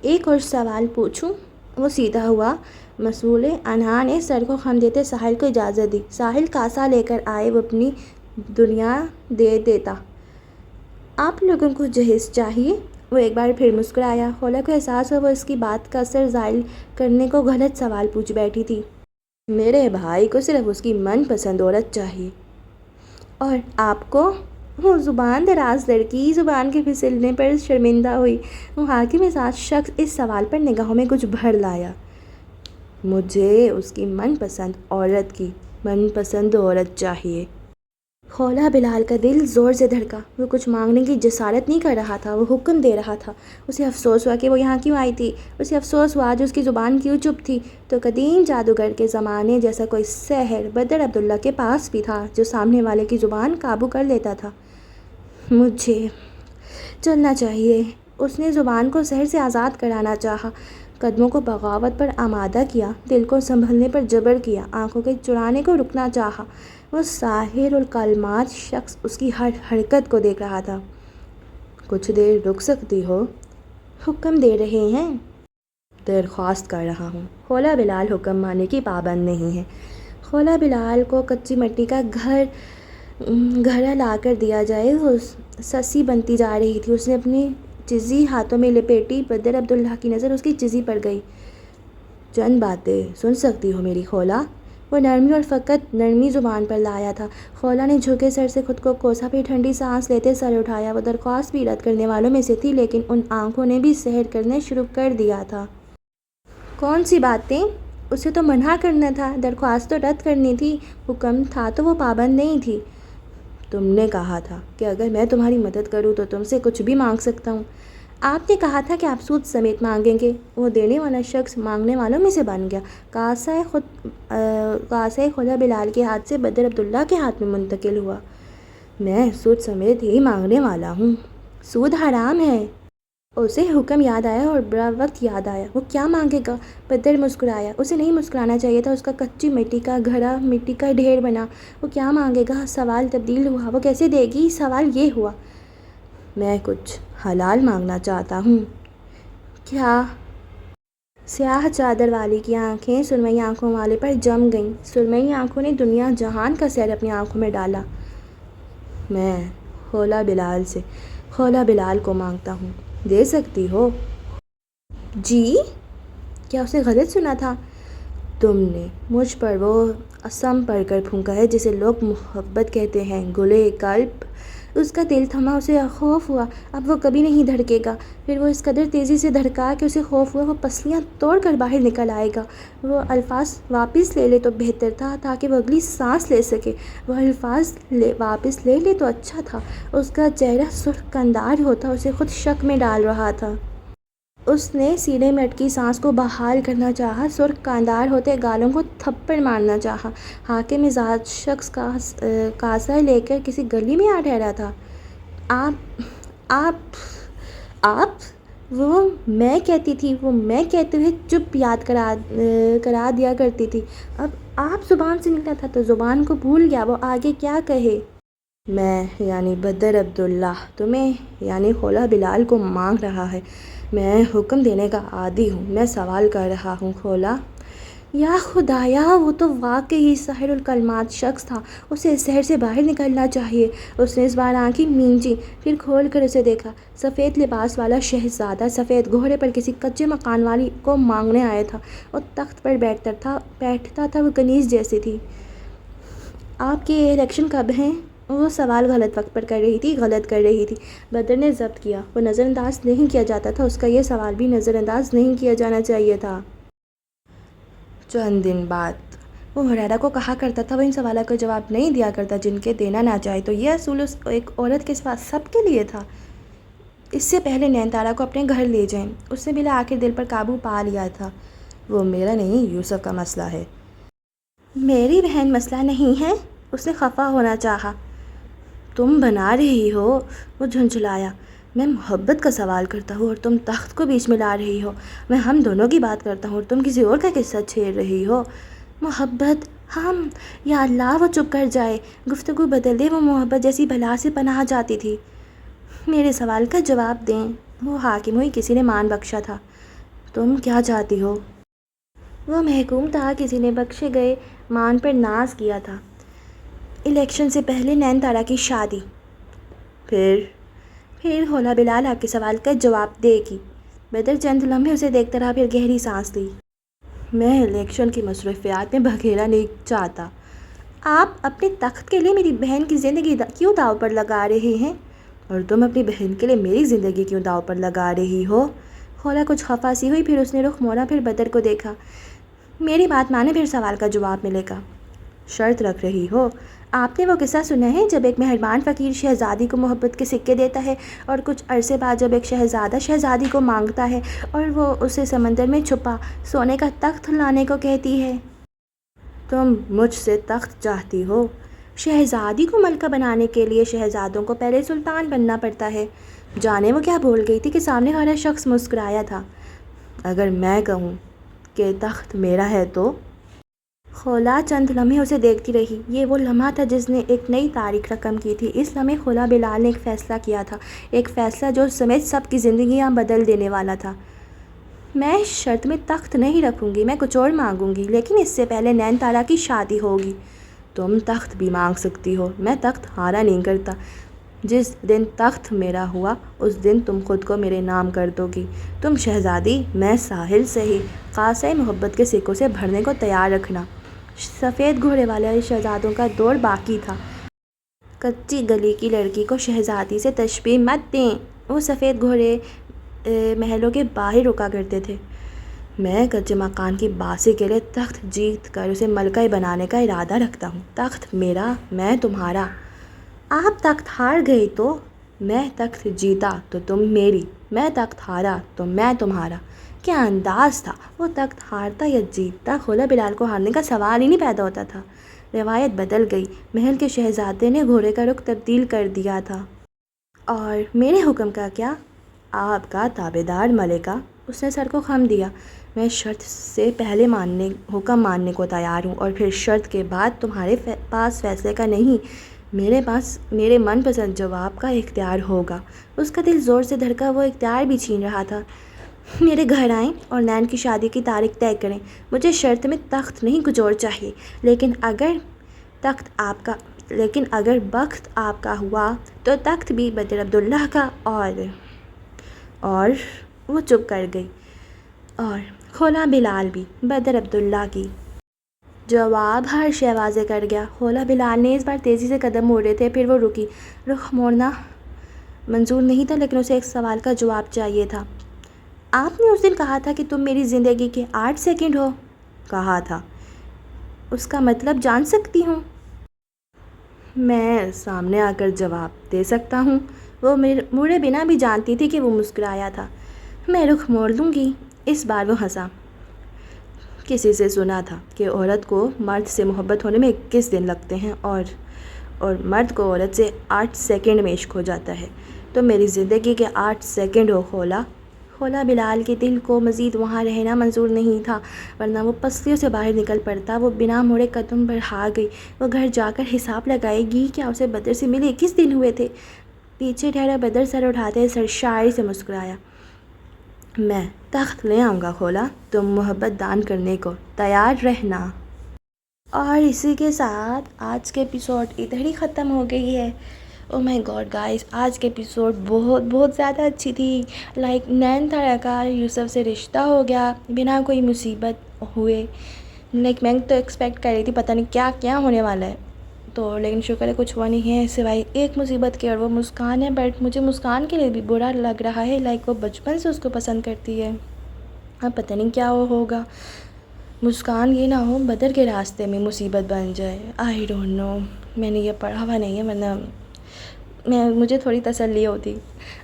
ایک اور سوال پوچھوں؟ وہ سیدھا ہوا۔ مسئول انہا نے سر کو خم دیتے ساحل کو اجازت دی۔ ساحل کاسا لے کر آئے، وہ اپنی دنیا دے دیتا۔ آپ لوگوں کو جہیز چاہیے؟ وہ ایک بار پھر مسکرایا۔ خولا کو احساس ہوا وہ اس کی بات کا اثر زائل کرنے کو غلط سوال پوچھ بیٹھی تھی۔ میرے بھائی کو صرف اس کی من پسند عورت چاہیے، اور آپ کو؟ وہ زبان دراز لڑکی زبان کے پھسلنے پر شرمندہ ہوئی۔ وہ حاکم مزاج شخص اس سوال پر نگاہوں میں کچھ بھر لایا۔ مجھے اس کی من پسند عورت چاہیے۔ خولا بلال کا دل زور سے دھڑکا۔ وہ کچھ مانگنے کی جسارت نہیں کر رہا تھا، وہ حکم دے رہا تھا۔ اسے افسوس ہوا کہ وہ یہاں کیوں آئی تھی، اسے افسوس ہوا آج اس کی زبان کیوں چپ تھی۔ تو قدیم جادوگر کے زمانے جیسا کوئی سحر بدر عبداللہ کے پاس بھی تھا جو سامنے والے کی زبان قابو کر لیتا تھا۔ مجھے چلنا چاہیے۔ اس نے زبان کو سحر سے آزاد کرانا چاہا، قدموں کو بغاوت پر آمادہ کیا، دل کو سنبھلنے پر جبر کیا، آنکھوں کے چرانے کو رکنا چاہا۔ وہ ساحر الکلمات شخص اس کی ہر حرکت کو دیکھ رہا تھا۔ کچھ دیر رک سکتی ہو؟ حکم دے رہے ہیں؟ درخواست کر رہا ہوں۔ خولا بلال حکم ماننے کی پابند نہیں ہے۔ خولا بلال کو کچی مٹی کا گھڑا لا کر دیا جائے، وہ سسی بنتی جا رہی تھی۔ اس نے اپنی چیزی ہاتھوں میں لپیٹی۔ بدر عبداللہ کی نظر اس کی چیزی پر گئی۔ چند باتیں سن سکتی ہو میری خولا؟ وہ نرمی اور فقط نرمی زبان پر لایا تھا۔ خولا نے جھکے سر سے خود کو کوسا، پھر ٹھنڈی سانس لیتے سر اٹھایا۔ وہ درخواست بھی رد کرنے والوں میں سے تھی، لیکن ان آنکھوں نے بھی سحر کرنا شروع کر دیا تھا۔ کون سی باتیں؟ اسے تو منع کرنا تھا، درخواست تو رد کرنی تھی۔ حکم تھا تو وہ پابند نہیں تھی۔ تم نے کہا تھا کہ اگر میں تمہاری مدد کروں تو تم سے کچھ بھی مانگ سکتا ہوں۔ آپ نے کہا تھا کہ آپ سود سمیت مانگیں گے۔ وہ دینے والا شخص مانگنے والوں میں سے بن گیا۔ کاسہ خولا بلال کے ہاتھ سے بدر عبداللہ کے ہاتھ میں منتقل ہوا۔ میں سود سمیت ہی مانگنے والا ہوں۔ سود حرام ہے۔ اسے حکم یاد آیا اور برا وقت یاد آیا۔ وہ کیا مانگے گا؟ بدر مسکرایا۔ اسے نہیں مسکرانا چاہیے تھا۔ اس کا کچی مٹی کا گھڑا مٹی کا ڈھیر بنا۔ وہ کیا مانگے گا؟ سوال تبدیل ہوا۔ وہ کیسے دے گی؟ سوال یہ ہوا۔ میں کچھ حلال مانگنا چاہتا ہوں۔ کیا؟ سیاہ چادر والی کی آنکھیں سرمئی آنکھوں والے پر جم گئیں۔ سرمئی آنکھوں نے دنیا جہان کا سحر اپنی آنکھوں میں ڈالا۔ میں خولا بلال کو مانگتا ہوں۔ دے سکتی ہو؟ جی؟ کیا اس نے غلط سنا تھا؟ تم نے مجھ پر وہ اسم پڑھ کر پھونکا ہے جسے لوگ محبت کہتے ہیں، گلے قلب۔ اس کا دل تھما، اسے خوف ہوا اب وہ کبھی نہیں دھڑکے گا۔ پھر وہ اس قدر تیزی سے دھڑکا کہ اسے خوف ہوا وہ پسلیاں توڑ کر باہر نکل آئے گا۔ وہ الفاظ واپس لے لے تو بہتر تھا تاکہ وہ اگلی سانس لے سکے۔ وہ الفاظ واپس لے لے تو اچھا تھا۔ اس کا چہرہ سرخ قندار ہوتا، اسے خود شک میں ڈال رہا تھا۔ اس نے سینے میں اٹکی سانس کو بحال کرنا چاہا، سرخ قندار ہوتے گالوں کو تھپڑ مارنا چاہا۔ حاکم مزاج شخص کاسہ لے کر کسی گلی میں آ ٹھہرا تھا۔ آپ وہ میں کہتی تھی، وہ میں کہتے ہوئے چپ یاد کرا دیا کرتی تھی۔ اب آپ زبان سے نکلا تھا تو زبان کو بھول گیا۔ وہ آگے کیا کہے؟ میں یعنی بدر عبداللہ تمہیں یعنی خولا بلال کو مانگ رہا ہے۔ میں حکم دینے کا عادی ہوں، میں سوال کر رہا ہوں۔ خولا، یا خدایا، وہ تو واقعی ساحر الکلمات شخص تھا۔ اسے اس سحر سے باہر نکلنا چاہیے۔ اس نے اس بار آنکھیں مینجی، پھر کھول کر اسے دیکھا۔ سفید لباس والا شہزادہ سفید گھوڑے پر کسی کچے مکان والی کو مانگنے آیا تھا۔ وہ تخت پر بیٹھتا تھا، وہ کنیز جیسی تھی۔ آپ کے الیکشن کب ہیں؟ وہ سوال غلط وقت پر کر رہی تھی۔ بدر نے ضبط کیا۔ وہ نظر انداز نہیں کیا جاتا تھا، اس کا یہ سوال بھی نظر انداز نہیں کیا جانا چاہیے تھا۔ چند دن بعد وہ ہریرا کو کہا کرتا تھا وہ ان سوالات کا جواب نہیں دیا کرتا جن کے دینا نہ چاہے، تو یہ اصول ایک عورت کے سوا سب کے لیے تھا۔ اس سے پہلے نینتارا کو اپنے گھر لے جائیں۔ اس نے بلا آخر دل پر قابو پا لیا تھا۔ وہ میرا نہیں، یوسف کا مسئلہ ہے۔ میری بہن مسئلہ نہیں ہے، اس نے خفا ہونا چاہا۔ تم بنا رہی ہو، وہ جھنجھلایا۔ میں محبت کا سوال کرتا ہوں اور تم تخت کو بیچ میں لا رہی ہو۔ میں ہم دونوں کی بات کرتا ہوں اور تم کسی اور کا قصہ چھیڑ رہی ہو۔ محبت، ہم، یا اللہ وہ چپ کر جائے، گفتگو بدل دے۔ وہ محبت جیسی بلا سے پناہ جاتی تھی۔ میرے سوال کا جواب دیں، وہ حاکم ہوئی، کسی نے مان بخشا تھا۔ تم کیا چاہتی ہو؟ وہ محکوم تھا، کسی نے بخشے گئے مان پر ناز کیا تھا۔ الیکشن سے پہلے نینتارا کی شادی۔ پھر خولا بلال آپ کے سوال کا جواب دے گی۔ بدر چند لمحے اسے دیکھتا رہا، پھر گہری سانس لی۔ میں الیکشن کی مصروفیات میں بکھیرا نہیں چاہتا۔ آپ اپنے تخت کے لیے میری بہن کی زندگی کیوں داؤ پر لگا رہے ہیں؟ اور تم اپنی بہن کے لیے میری زندگی کیوں داؤ پر لگا رہی ہو؟ خولا کچھ خفا سی ہوئی، پھر اس نے رخ موڑا، پھر بدر کو دیکھا۔ میری بات مانے، پھر سوال کا جواب ملے گا۔ شرط رکھ رہی ہو؟ آپ نے وہ قصہ سنا ہے جب ایک مہربان فقیر شہزادی کو محبت کے سکے دیتا ہے اور کچھ عرصے بعد جب ایک شہزادہ شہزادی کو مانگتا ہے اور وہ اسے سمندر میں چھپا سونے کا تخت لانے کو کہتی ہے؟ تم مجھ سے تخت چاہتی ہو؟ شہزادی کو ملکہ بنانے کے لیے شہزادوں کو پہلے سلطان بننا پڑتا ہے۔ جانے وہ کیا بھول گئی تھی کہ سامنے والا شخص مسکرایا تھا۔ اگر میں کہوں کہ تخت میرا ہے تو؟ خولا چند لمحے اسے دیکھتی رہی۔ یہ وہ لمحہ تھا جس نے ایک نئی تاریخ رقم کی تھی۔ اس لمحے خولا بلال نے ایک فیصلہ کیا تھا، ایک فیصلہ جو سمیت سب کی زندگیاں بدل دینے والا تھا۔ میں شرط میں تخت نہیں رکھوں گی، میں کچھ اور مانگوں گی، لیکن اس سے پہلے نینتارا کی شادی ہوگی۔ تم تخت بھی مانگ سکتی ہو، میں تخت ہارا نہیں کرتا۔ جس دن تخت میرا ہوا اس دن تم خود کو میرے نام کر دو گی۔ تم شہزادی، میں ساحل سے ہی۔ قاصے محبت کے سکوں سے بھرنے کو تیار رکھنا۔ سفید گھوڑے والے شہزادوں کا دور باقی تھا۔ کچی گلی کی لڑکی کو شہزادی سے تشبیہ مت دیں۔ وہ سفید گھوڑے محلوں کے باہر رکا کرتے تھے۔ میں کچے مکان کی باسی کے لیے تخت جیت کر اسے ملکہ بنانے کا ارادہ رکھتا ہوں۔ تخت میرا، میں تمہارا۔ آپ تخت ہار گئی تو میں تخت جیتا تو تم میری، میں تخت ہارا تو میں تمہارا۔ کیا انداز تھا! وہ تخت ہارتا یا جیتتا، خولا بلال کو ہارنے کا سوال ہی نہیں پیدا ہوتا تھا۔ روایت بدل گئی۔ محل کے شہزادے نے گھوڑے کا رخ تبدیل کر دیا تھا۔ اور میرے حکم کا کیا؟ آپ کا تابعدار ملکہ۔ اس نے سر کو خم دیا۔ میں شرط سے پہلے حکم ماننے کو تیار ہوں، اور پھر شرط کے بعد تمہارے پاس فیصلے کا نہیں، میرے پاس میرے من پسند جواب کا اختیار ہوگا۔ اس کا دل زور سے دھڑکا، وہ اختیار بھی چھین رہا تھا۔ میرے گھر آئیں اور نین کی شادی کی تاریخ طے کریں۔ مجھے شرط میں تخت نہیں، کچھ اور چاہیے۔ لیکن اگر بخت آپ کا ہوا تو تخت بھی بدر عبداللہ کا۔ اور وہ چپ کر گئی۔ اور خولا بلال بھی بدر عبداللہ کی۔ جواب ہر شے واضح کر گیا۔ خولا بلال نے اس بار تیزی سے قدم موڑے تھے، پھر وہ رکی۔ رخ موڑنا منظور نہیں تھا، لیکن اسے ایک سوال کا جواب چاہیے تھا۔ آپ نے اس دن کہا تھا کہ تم میری زندگی کے 8 سیکنڈ ہو۔ کہا تھا۔ اس کا مطلب جان سکتی ہوں؟ میں سامنے آ کر جواب دے سکتا ہوں۔ وہ مڑے بنا بھی جانتی تھی کہ وہ مسکرایا تھا۔ میں رخ موڑ لوں گی۔ اس بار وہ ہنسا۔ کسی سے سنا تھا کہ عورت کو مرد سے محبت ہونے میں 21 دن لگتے ہیں اور مرد کو عورت سے 8 سیکنڈ میں عشق ہو جاتا ہے۔ تو میری زندگی کے 8 سیکنڈ ہو خولا۔ خولا بلال کے دل کو مزید وہاں رہنا منظور نہیں تھا، ورنہ وہ پسلیوں سے باہر نکل پڑتا۔ وہ بنا موڑے قدم بڑھا گئی۔ وہ گھر جا کر حساب لگائے گی کیا اسے بدر سے ملے 21 دن ہوئے تھے۔ پیچھے ٹھہرا بدر سر اٹھاتے سرشاری سے مسکرایا۔ میں تخت لے آؤں گا خولا، تم محبت دان کرنے کو تیار رہنا۔ اور اسی کے ساتھ آج کے ایپیسوڈ ادھر ہی ختم ہو گئی ہے۔ او مائی گاڈ گائز، آج کے ایپیسوڈ بہت زیادہ اچھی تھی۔ نینتارا کا یوسف سے رشتہ ہو گیا بنا کوئی مصیبت ہوئے۔ میں تو ایکسپیکٹ کر رہی تھی پتہ نہیں کیا کیا ہونے والا ہے، تو لیکن شکر ہے کچھ ہوا نہیں ہے سوائے ایک مصیبت کے، اور وہ مسکان ہے۔ بٹ مجھے مسکان کے لیے بھی برا لگ رہا ہے، وہ بچپن سے اس کو پسند کرتی ہے۔ اب پتہ نہیں کیا ہوگا۔ مسکان یہ نہ ہو بدر کے راستے میں مصیبت بن جائے۔ آئی ڈونٹ نو، میں نے یہ پڑھا ہوا نہیں ہے، ورنہ مجھے تھوڑی تسلی ہوتی.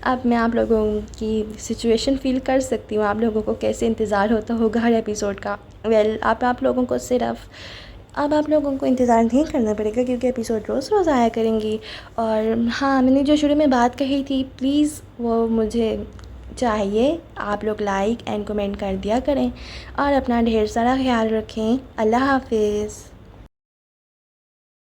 اب میں آپ لوگوں کی سچویشن فیل کر سکتی ہوں، آپ لوگوں کو کیسے انتظار ہوتا ہوگا ہر ایپیسوڈ کا. آپ لوگوں کو صرف اب آپ لوگوں کو انتظار نہیں کرنا پڑے گا، کیونکہ ایپیسوڈ روز روز آیا کریں گی. اور ہاں، میں نے جو شروع میں بات کہی تھی، پلیز وہ مجھے چاہیے آپ لوگ لائک اینڈ کمنٹ کر دیا کریں، اور اپنا ڈھیر سارا خیال رکھیں. اللہ حافظ.